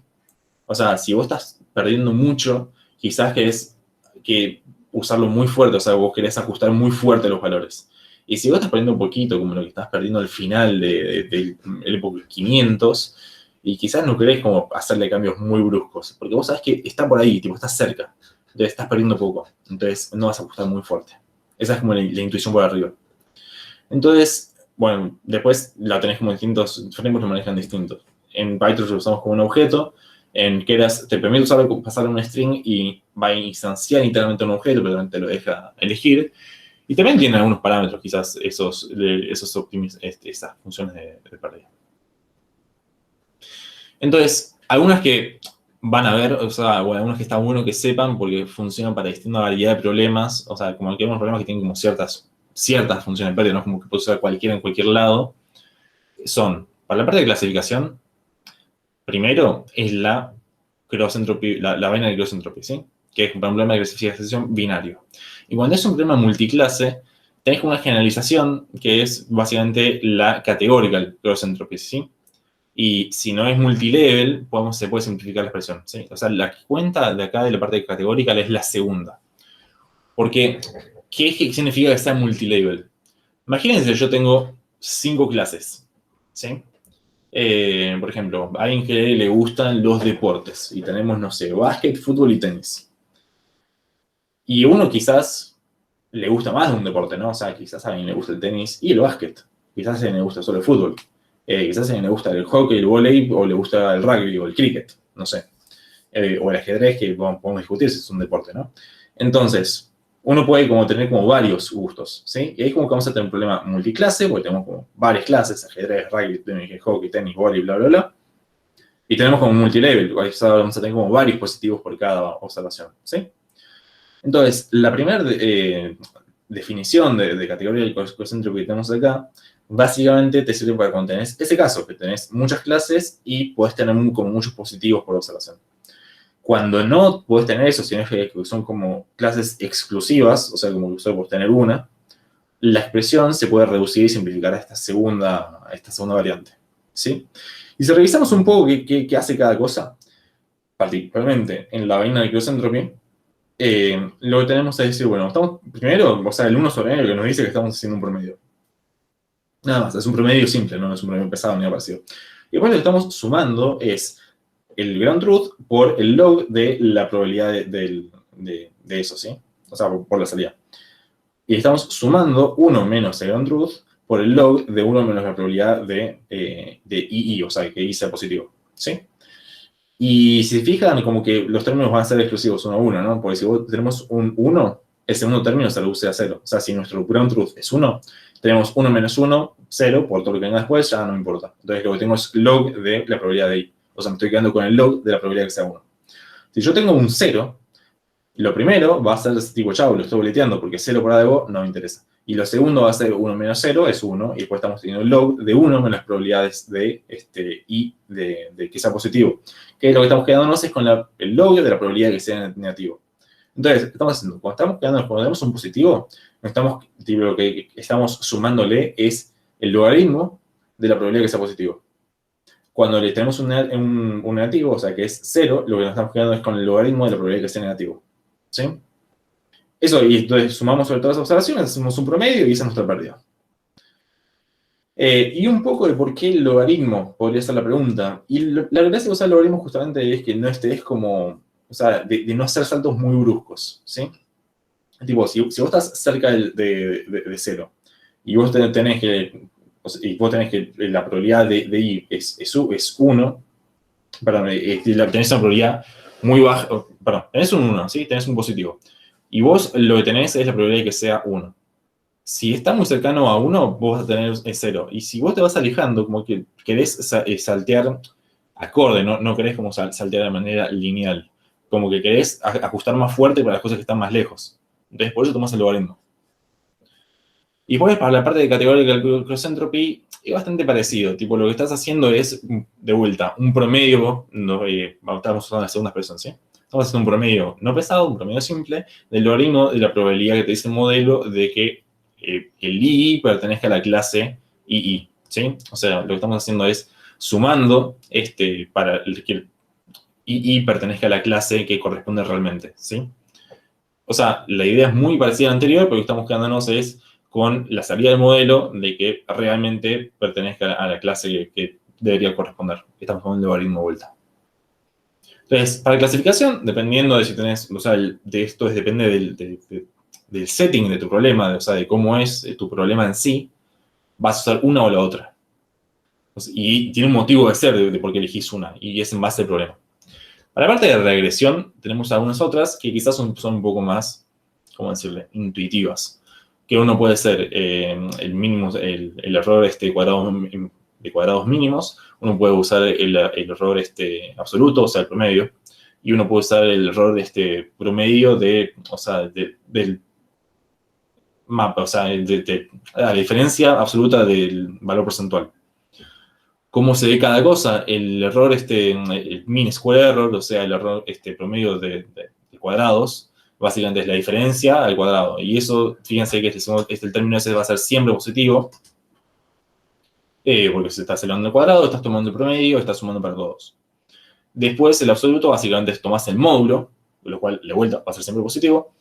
O sea, si vos estás perdiendo mucho, quizás querés usarlo muy fuerte, o sea, vos querés ajustar muy fuerte los valores. Y si vos estás perdiendo un poquito, como lo que estás perdiendo al final del Epoch 500, y quizás no querés como hacerle cambios muy bruscos, porque vos sabés que está por ahí, tipo, estás cerca, entonces estás perdiendo poco, entonces no vas a ajustar muy fuerte. Esa es como la intuición por arriba. Entonces, bueno, después la tenés como distintos frameworks, lo manejan distintos. En Python lo usamos como un objeto, en Keras te permite pasar un string y va a instanciar internamente un objeto, pero también te lo deja elegir. Y también tiene algunos parámetros, quizás esas funciones de pérdida. Entonces, algunas que van a ver, o sea, bueno, algunas que está bueno que sepan porque funcionan para distinta variedad de problemas, o sea, como que hay unos problemas que tienen como ciertas funciones de pérdida, no como que puede usar cualquiera en cualquier lado, son, para la parte de clasificación, primero es la cross-entropy, la binary cross-entropy, ¿sí? Que es un problema de clasificación binario. Y cuando es un problema multiclase, tenés como una generalización que es básicamente la categorical cross-entropy, ¿sí? Y si no es multilevel, se puede simplificar la expresión, ¿sí? O sea, la que cuenta de acá de la parte categorical es la segunda. Porque, ¿qué significa que sea multilevel? Imagínense, yo tengo 5 clases, ¿sí? Por ejemplo, a alguien que le gustan los deportes y tenemos, no sé, básquet, fútbol y tenis. Y uno quizás le gusta más de un deporte, ¿no? O sea, quizás a alguien le gusta el tenis y el básquet. Quizás a alguien le gusta solo el fútbol. Quizás a alguien le gusta el hockey, el vóley, o le gusta el rugby o el cricket, no sé. O el ajedrez, que podemos discutir si es un deporte, ¿no? Entonces, uno puede como tener como varios gustos, ¿sí? Y ahí como que vamos a tener un problema multiclase, porque tenemos como varias clases, ajedrez, rugby, hockey, tenis, vóley, bla, bla, bla. Y tenemos como multilevel, vamos a tener como varios positivos por cada observación, ¿sí? Entonces, la primera definición de categoría del concentro que tenemos acá, básicamente te sirve para cuando tenés ese caso, que tenés muchas clases y podés tener como muchos positivos por observación. Cuando no podés tener eso, sino que son como clases exclusivas, o sea, como que solo podés tener una, la expresión se puede reducir y simplificar a esta segunda variante, ¿sí? Y si revisamos un poco qué hace cada cosa, particularmente en la vaina de cross entropy, lo que tenemos es decir, bueno, estamos primero, o sea, el 1 sobre n lo que nos dice que estamos haciendo un promedio. Nada más, es un promedio simple, no es un promedio pesado ni nada parecido. Y después lo que estamos sumando es el ground truth por el log de la probabilidad de eso, ¿sí? O sea, por la salida. Y estamos sumando 1 menos el ground truth por el log de 1 menos la probabilidad de II, o sea, que I sea positivo, ¿sí? Y si se fijan, como que los términos van a ser exclusivos 1 a 1, ¿no? Porque si tenemos un 1, el segundo término se reduce a 0. O sea, si nuestro ground truth es 1, tenemos 1 menos 1, 0, por todo lo que venga después, ya no me importa. Entonces lo que tengo es log de la probabilidad de I. O sea, me estoy quedando con el log de la probabilidad de que sea 1. Si yo tengo un 0, lo primero va a ser tipo, chau, lo estoy boleteando porque 0 por algo no me interesa. Y lo segundo va a ser 1 menos 0, es 1, y después estamos teniendo el log de 1 menos las probabilidades de I de que sea positivo. Que lo que estamos quedándonos es con el log de la probabilidad de que sea negativo. Entonces, estamos haciendo, cuando tenemos un positivo, lo que estamos sumándole es el logaritmo de la probabilidad de que sea positivo. Cuando le tenemos un negativo, o sea que es 0, lo que nos estamos quedando es con el logaritmo de la probabilidad de que sea negativo. ¿Sí? Eso, y entonces sumamos sobre todas las observaciones, hacemos un promedio y esa es nuestra pérdida. Y un poco de por qué el logaritmo podría ser la pregunta. Y la gracia de usar el logaritmo justamente es que no es como, o sea, de no hacer saltos muy bruscos, ¿sí? Tipo, si vos estás cerca de 0 y vos tenés que la probabilidad de I es 1, perdón, tenés una probabilidad muy baja, perdón, tenés un 1, ¿sí? Tenés un positivo. Y vos lo que tenés es la probabilidad de que sea 1. Si está muy cercano a 1, vos vas a tener 0. Y si vos te vas alejando, como que querés saltear acorde, no querés como saltear de manera lineal. Como que querés ajustar más fuerte para las cosas que están más lejos. Entonces, por eso tomás el logaritmo. Y después, para la parte de categoría de cross entropy, es bastante parecido. Tipo, lo que estás haciendo es, de vuelta, un promedio, estamos usando la segunda expresión, ¿sí? Estamos haciendo un promedio no pesado, un promedio simple, del logaritmo de la probabilidad que te dice el modelo de que el II pertenezca a la clase II, ¿sí? O sea, lo que estamos haciendo es sumando para que el II pertenezca a la clase que corresponde realmente, ¿sí? O sea, la idea es muy parecida a la anterior, pero lo que estamos quedándonos es con la salida del modelo de que realmente pertenezca a la clase que debería corresponder. Estamos con el logaritmo de vuelta. Entonces, para clasificación, dependiendo de si tenés, o sea, de esto depende del setting de tu problema, o sea, de cómo es tu problema en sí, vas a usar una o la otra. Y tiene un motivo de ser de por qué elegís una, y es en base al problema. Para la parte de regresión, tenemos algunas otras que quizás son un poco más, ¿cómo decirle?, intuitivas. Que uno puede ser el mínimo, el error de cuadrados mínimos, uno puede usar el error absoluto, o sea, el promedio, y uno puede usar el error promedio del mapa, o sea, la diferencia absoluta del valor porcentual. ¿Cómo se ve cada cosa? El error, el mean square error, o sea, el error promedio de cuadrados, básicamente es la diferencia al cuadrado. Y eso, fíjense que el término ese va a ser siempre positivo, porque se está acelerando el cuadrado, estás tomando el promedio, estás sumando para todos. Después, el absoluto, básicamente es tomás el módulo, lo cual, de vuelta, va a ser siempre positivo,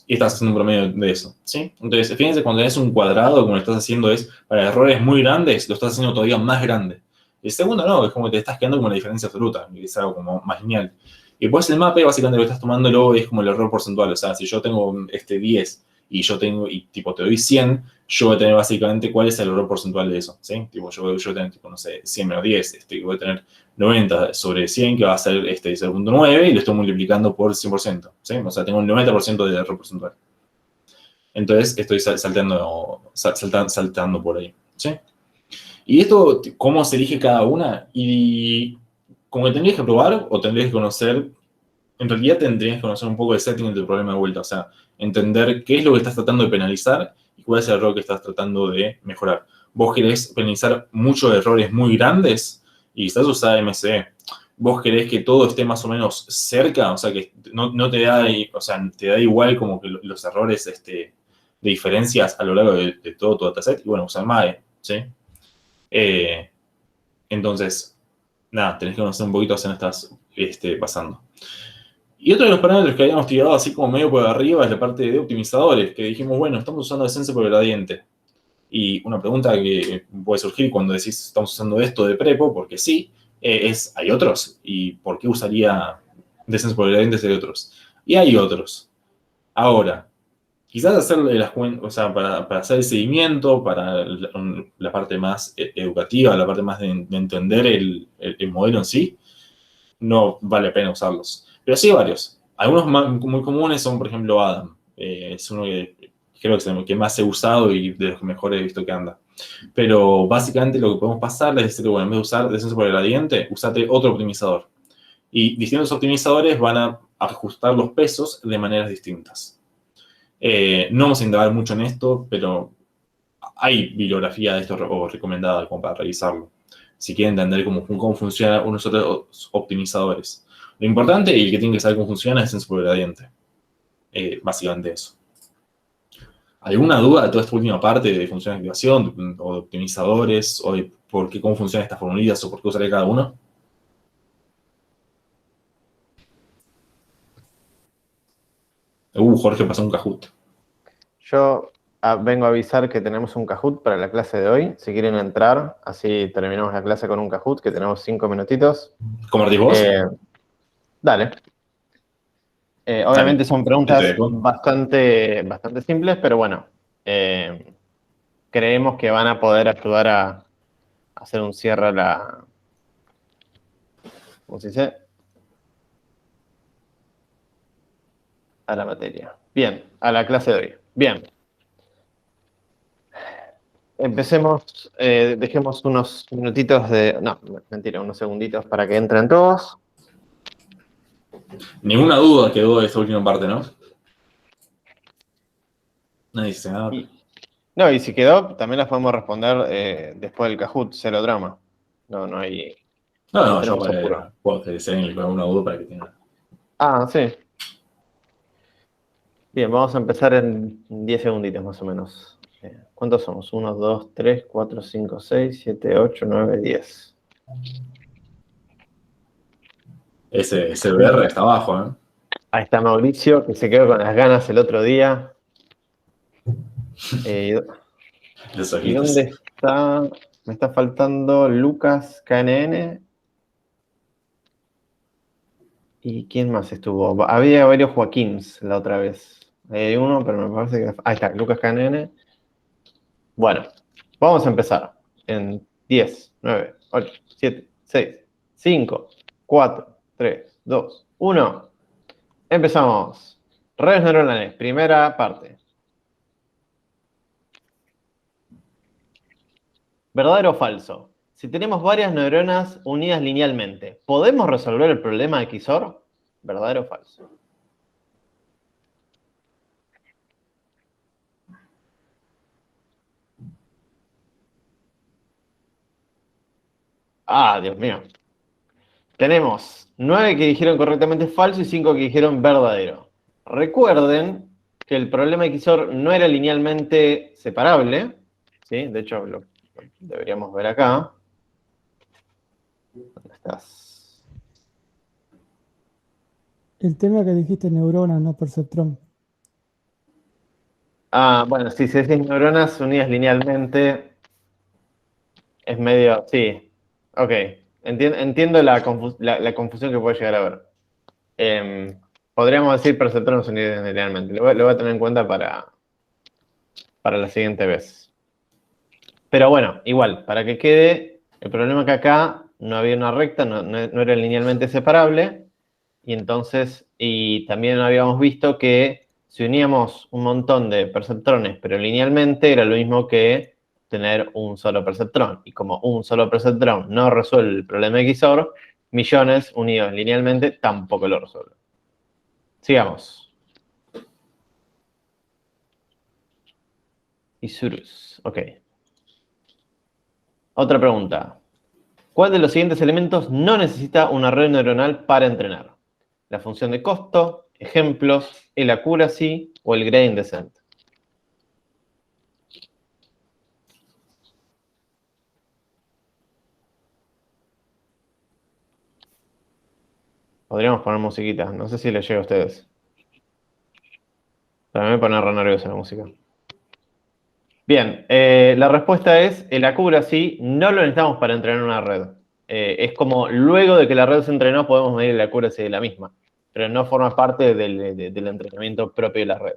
y estás haciendo un promedio de eso, ¿sí? Entonces, fíjense, cuando tenés un cuadrado, como lo estás haciendo es, para errores muy grandes, lo estás haciendo todavía más grande. El segundo no, es como que te estás quedando con la diferencia absoluta, que es algo como más lineal. Y después el mape, básicamente lo que estás tomándolo es como el error porcentual. O sea, si yo tengo 10 y tipo te doy 100, yo voy a tener básicamente cuál es el error porcentual de eso, ¿sí? Tipo, yo voy a tener, tipo, no sé, 100 menos 10, voy a tener 90 sobre 100, que va a ser 0.9, y lo estoy multiplicando por 100%, ¿sí? O sea, tengo un 90% de error porcentual. Entonces, estoy saltando por ahí, ¿sí? Y esto, ¿cómo se elige cada una? Y como que tendrías que probar o tendrías que conocer, en realidad tendrías que conocer un poco el setting de tu problema de vuelta, o sea, entender qué es lo que estás tratando de penalizar y cuál es el error que estás tratando de mejorar. Vos querés penalizar muchos errores muy grandes y quizás usar MCE. Vos querés que todo esté más o menos cerca, o sea, que no te da, o sea, te da igual como que los errores diferencias a lo largo de todo tu dataset, y bueno, usar MAE, ¿sí? Entonces, nada, tenés que conocer un poquito hacia dónde estás pasando. Y otro de los parámetros que habíamos tirado así como medio por arriba es la parte de optimizadores, que dijimos, bueno, estamos usando descenso por gradiente. Y una pregunta que puede surgir cuando decís, estamos usando esto de prepo, porque sí, ¿hay otros? ¿Y por qué usaría descenso por gradiente si hay otros? Y hay otros. Ahora, quizás hacerle las cuentas, o sea, para hacer el seguimiento, para la parte más educativa, la parte más de entender el modelo en sí, no vale la pena usarlos. Pero sí hay varios. Algunos muy comunes son, por ejemplo, Adam. Es uno que creo que es el que más he usado y de los que mejor he visto que anda. Pero básicamente lo que podemos pasar es decir, bueno, en vez de usar descenso por gradiente, usate otro optimizador. Y distintos optimizadores van a ajustar los pesos de maneras distintas. No vamos a indagar mucho en esto, pero hay bibliografía de esto recomendada como para revisarlo. Si quieren entender cómo funcionan unos otros optimizadores. Lo importante y el que tiene que saber cómo funciona es descenso por gradiente. Básicamente eso. ¿Alguna duda de toda esta última parte de función de activación o de optimizadores o de cómo funcionan estas formulillas o por qué usaré cada uno? Jorge pasó un Kahoot. Yo vengo a avisar que tenemos un Kahoot para la clase de hoy. Si quieren entrar, así terminamos la clase con un Kahoot, que tenemos 5 minutitos. ¿Compartís vos? Dale. Obviamente son preguntas bastante simples, pero bueno, creemos que van a poder ayudar a hacer un cierre a la... ¿Cómo se dice? A la materia. Bien, a la clase de hoy. Bien. Empecemos, dejemos unos minutitos de... No, mentira, unos segunditos para que entren todos. Ninguna duda quedó de esta última parte, ¿no? Nadie dice nada. No, y si quedó, también las podemos responder después del Kahoot, cero drama. No hay... No, yo puedo decir alguna duda para que tenga. Ah, sí. Bien, vamos a empezar en 10 segunditos más o menos. ¿Cuántos somos? 1, 2, 3, 4, 5, 6, 7, 8, 9, 10. Ese VR está abajo, ¿eh? Ahí está Mauricio, que se quedó con las ganas el otro día. ¿Y dónde está? Me está faltando Lucas KNN. ¿Y quién más estuvo? Había varios Joaquíns la otra vez. Hay uno, pero me parece que... Ahí está, Lucas KNN. Bueno, vamos a empezar. En 10, 9, 8, 7, 6, 5, 4, 3, 2, 1. Empezamos. Redes neuronales, primera parte. ¿Verdadero o falso? Si tenemos varias neuronas unidas linealmente, ¿podemos resolver el problema de XOR? ¿Verdadero o falso? Ah, Dios mío. Tenemos 9 que dijeron correctamente falso y 5 que dijeron verdadero. Recuerden que el problema de XOR no era linealmente separable, ¿sí? De hecho, lo deberíamos ver acá. ¿Dónde estás? El tema que dijiste neurona, no perceptrón. Ah, bueno, si se dicen neuronas unidas linealmente, es medio... Sí, ok. Entiendo la confusión que puede llegar a haber. Podríamos decir perceptrones unidos linealmente. Lo voy a tener en cuenta para la siguiente vez. Pero bueno, igual, para que quede, el problema es que acá no había una recta, no era linealmente separable, y entonces, y también habíamos visto que si uníamos un montón de perceptrones, pero linealmente, era lo mismo que tener un solo perceptrón. Y como un solo perceptrón no resuelve el problema de XOR, millones unidos linealmente tampoco lo resuelven. Sigamos. Isurus, ok. Otra pregunta. ¿Cuál de los siguientes elementos no necesita una red neuronal para entrenar? La función de costo, ejemplos, el accuracy o el gradient descent. Podríamos poner musiquita. No sé si les llega a ustedes. Pero me pone re nerviosa la música. Bien, la respuesta es, el accuracy no lo necesitamos para entrenar una red. Es como luego de que la red se entrenó podemos medir el accuracy de la misma, pero no forma parte del entrenamiento propio de la red.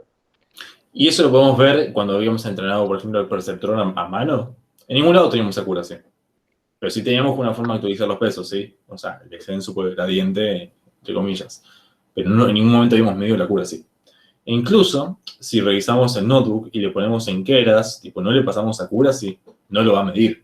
Y eso lo podemos ver cuando habíamos entrenado, por ejemplo, el perceptrón a mano. En ningún lado teníamos accuracy. Pero sí teníamos una forma de actualizar los pesos, ¿sí? O sea, el descenso por el gradiente, entre comillas. Pero no, en ningún momento habíamos medido la accuracy. E incluso, si revisamos el notebook y le ponemos en Keras, tipo, no le pasamos accuracy, no lo va a medir.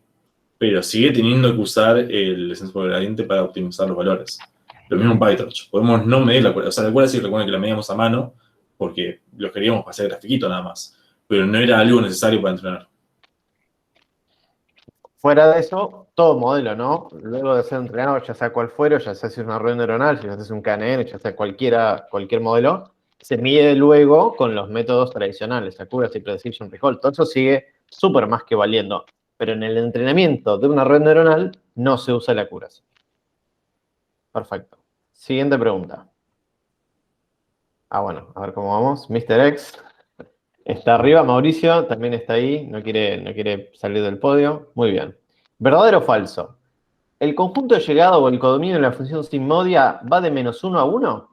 Pero sigue teniendo que usar el descenso por el gradiente para optimizar los valores. Lo mismo en PyTorch. Podemos no medir la accuracy. O sea, la accuracy recuerden que la medíamos a mano porque lo queríamos hacer grafiquito nada más. Pero no era algo necesario para entrenar. Fuera de eso, todo modelo, ¿no? Luego de ser entrenado, ya sea cual fuera, ya sea si es una red neuronal, ya sea si es un KNN, ya sea cualquier modelo, se mide luego con los métodos tradicionales, accuracy, precision, recall. Todo eso sigue súper más que valiendo. Pero en el entrenamiento de una red neuronal no se usa la accuracy. Perfecto. Siguiente pregunta. Bueno, a ver cómo vamos. Mr. X está arriba, Mauricio también está ahí, no quiere salir del podio. Muy bien. ¿Verdadero o falso? ¿El conjunto de llegado o el codominio de la función sigmodia va de -1 a 1?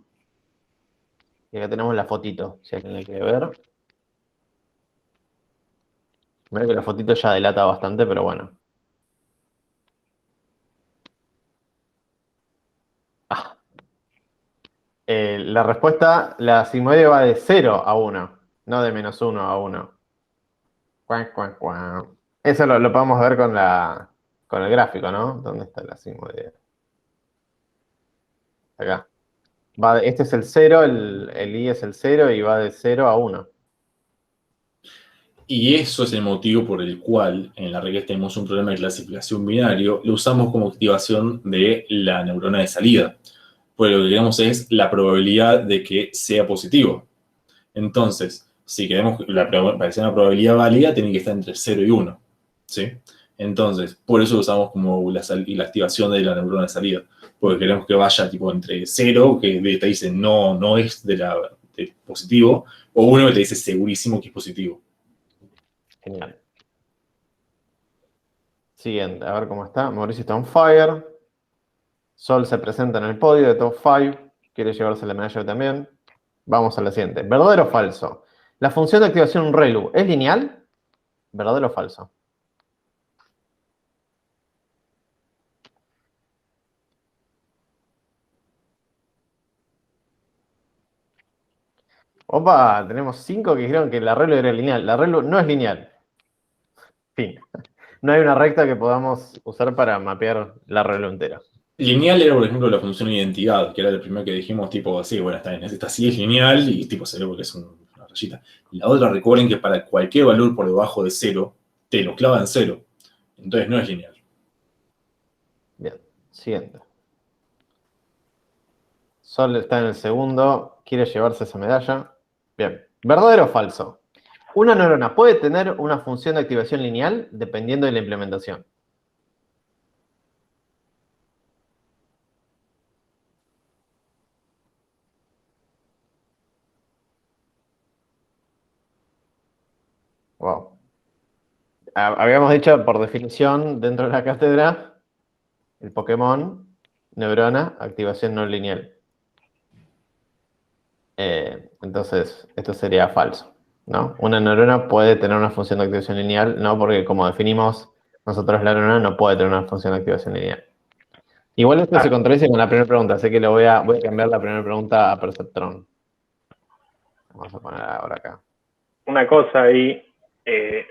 Y acá tenemos la fotito, si alguien la quiere ver. Veo que la fotito ya delata bastante, pero bueno. La respuesta, la sigmoidea va de 0 a 1, no de -1 a 1. Cuan, cuan, cuan. Eso lo podemos ver con el gráfico, ¿no? ¿Dónde está la sigmoidea? Acá. Este es el 0, el i es el 0 y va de 0 a 1. Y eso es el motivo por el cual en la regla tenemos un problema de clasificación binario, lo usamos como activación de la neurona de salida. Pues lo que queremos es la probabilidad de que sea positivo. Entonces, si queremos para que sea una probabilidad válida, tiene que estar entre 0 y 1. ¿Sí? Entonces, por eso lo usamos como la activación de la neurona de salida. Porque queremos que vaya tipo entre 0, que te dice no es de positivo, o 1 que te dice segurísimo que es positivo. Genial. Siguiente, a ver cómo está. Mauricio está on fire. Sol se presenta en el podio de top 5. Quiere llevarse la medalla también. Vamos a la siguiente. ¿Verdadero o falso? ¿La función de activación ReLU es lineal? ¿Verdadero o falso? Opa, tenemos 5 que dijeron que la ReLU era lineal. La ReLU no es lineal. Fin. No hay una recta que podamos usar para mapear la ReLU entera. Lineal era, por ejemplo, la función identidad, que era el primero que dijimos, tipo, sí, bueno, esta sí es lineal y tipo se ve porque es una rayita. Y la otra, recuerden que para cualquier valor por debajo de 0, te lo clava en 0. Entonces no es lineal. Bien, siguiente. Sol está en el segundo, quiere llevarse esa medalla. Bien, ¿verdadero o falso? Una neurona puede tener una función de activación lineal dependiendo de la implementación. Wow. Habíamos dicho por definición dentro de la cátedra, el Pokémon, neurona, activación no lineal. Entonces, esto sería falso, ¿no? Una neurona puede tener una función de activación lineal, no, porque como definimos nosotros la neurona no puede tener una función de activación lineal. Igual esto se contradice con la primera pregunta, así que voy a cambiar la primera pregunta a Perceptron. Vamos a poner ahora acá. Una cosa ahí,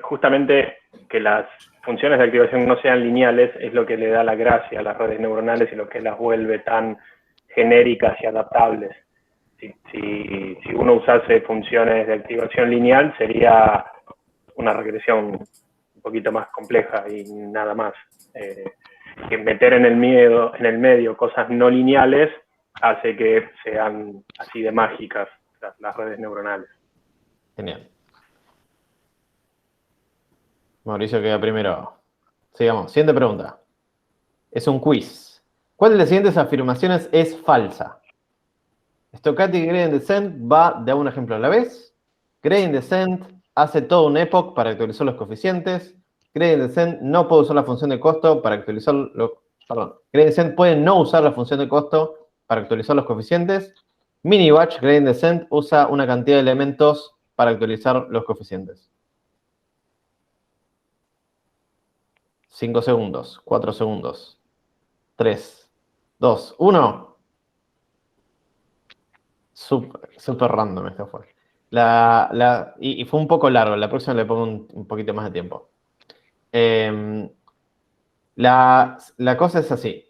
justamente que las funciones de activación no sean lineales es lo que le da la gracia a las redes neuronales y lo que las vuelve tan genéricas y adaptables. Si uno usase funciones de activación lineal, sería una regresión un poquito más compleja y nada más. Que meter en el medio cosas no lineales hace que sean así de mágicas las redes neuronales. Genial. Mauricio queda primero. Sigamos. Siguiente pregunta. Es un quiz. ¿Cuál de las siguientes afirmaciones es falsa? Stochastic Gradient Descent va de un ejemplo a la vez. Gradient Descent hace todo un epoch para actualizar los coeficientes. Gradient Descent no puede usar la función de costo para actualizar los... Perdón. Gradient Descent puede no usar la función de costo para actualizar los coeficientes. Mini Batch Gradient Descent usa una cantidad de elementos para actualizar los coeficientes. 5 segundos, 4 segundos, 3, 2, 1. Súper random esto fue. Y fue un poco largo, la próxima le pongo un poquito más de tiempo. La cosa es así.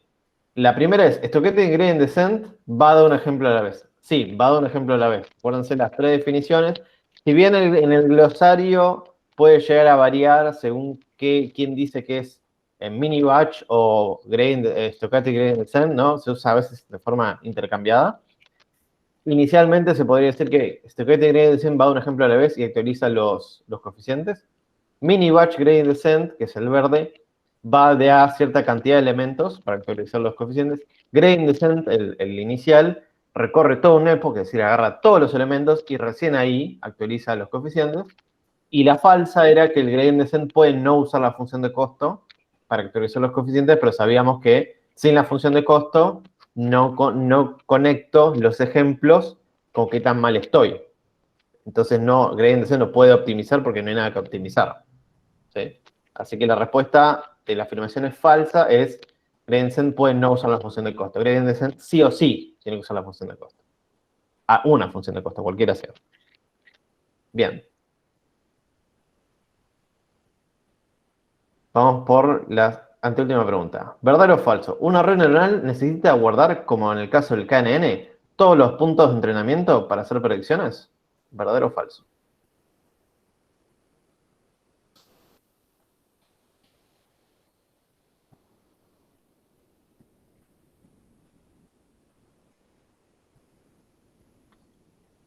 La primera es, Stochastic Gradient Descent va a dar un ejemplo a la vez. Sí, va a dar un ejemplo a la vez. Acuérdense las tres definiciones. Si bien en el glosario puede llegar a variar según quién dice que es mini batch o Stochastic Gradient Descent, ¿no? Se usa a veces de forma intercambiada. Inicialmente se podría decir que Stochastic Gradient Descent va a dar un ejemplo a la vez y actualiza los coeficientes. Mini Batch Gradient Descent, que es el verde, va de a cierta cantidad de elementos para actualizar los coeficientes. Gradient Descent, el inicial, recorre todo un epoch, es decir, agarra todos los elementos y recién ahí actualiza los coeficientes. Y la falsa era que el Gradient Descent puede no usar la función de costo para actualizar los coeficientes, pero sabíamos que sin la función de costo no conecto los ejemplos con qué tan mal estoy. Entonces, Gradient Descent no puede optimizar porque no hay nada que optimizar. ¿Sí? Así que la respuesta de la afirmación es falsa, es Gradient Descent puede no usar la función de costo. Gradient Descent sí o sí tiene que usar la función de costo. Una función de costo, cualquiera sea. Bien. Vamos por la anteúltima pregunta. ¿Verdadero o falso? ¿Una red neuronal necesita guardar, como en el caso del KNN, todos los puntos de entrenamiento para hacer predicciones? ¿Verdadero o falso?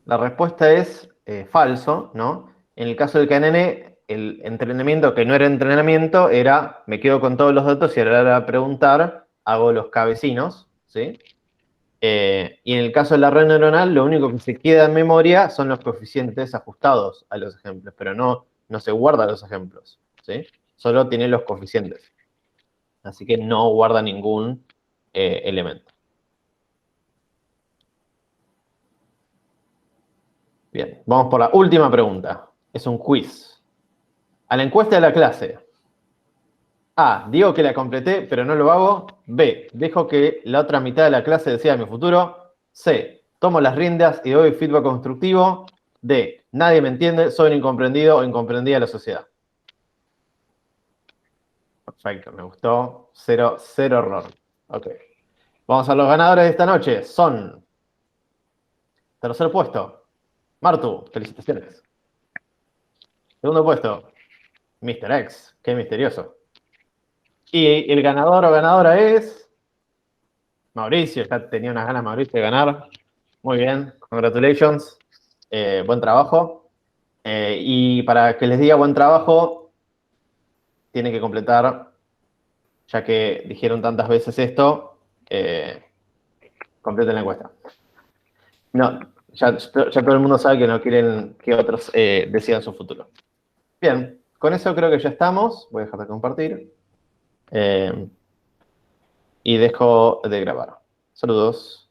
La respuesta es falso, ¿no? En el caso del KNN, el entrenamiento que no era entrenamiento era, me quedo con todos los datos y a la hora de preguntar, hago los cabecinos, ¿sí? Y en el caso de la red neuronal, lo único que se queda en memoria son los coeficientes ajustados a los ejemplos, pero no se guarda los ejemplos, ¿sí? Solo tiene los coeficientes. Así que no guarda ningún elemento. Bien, vamos por la última pregunta. Es un quiz. A la encuesta de la clase. A, digo que la completé, pero no lo hago. B, dejo que la otra mitad de la clase decida mi futuro. C, tomo las riendas y doy feedback constructivo. D, nadie me entiende, soy un incomprendido o incomprendida de la sociedad. Perfecto, me gustó. Cero error. Ok. Vamos a los ganadores de esta noche. Son... Tercer puesto. Martu, felicitaciones. Segundo puesto, Mr. X, qué misterioso. Y el ganador o ganadora es Mauricio, ya tenía unas ganas Mauricio de ganar. Muy bien, congratulations. Buen trabajo. Y para que les diga buen trabajo, tienen que completar, ya que dijeron tantas veces esto, completen la encuesta. No, ya todo el mundo sabe que no quieren que otros decidan su futuro. Bien, con eso creo que ya estamos. Voy a dejar de compartir. Y dejo de grabar. Saludos.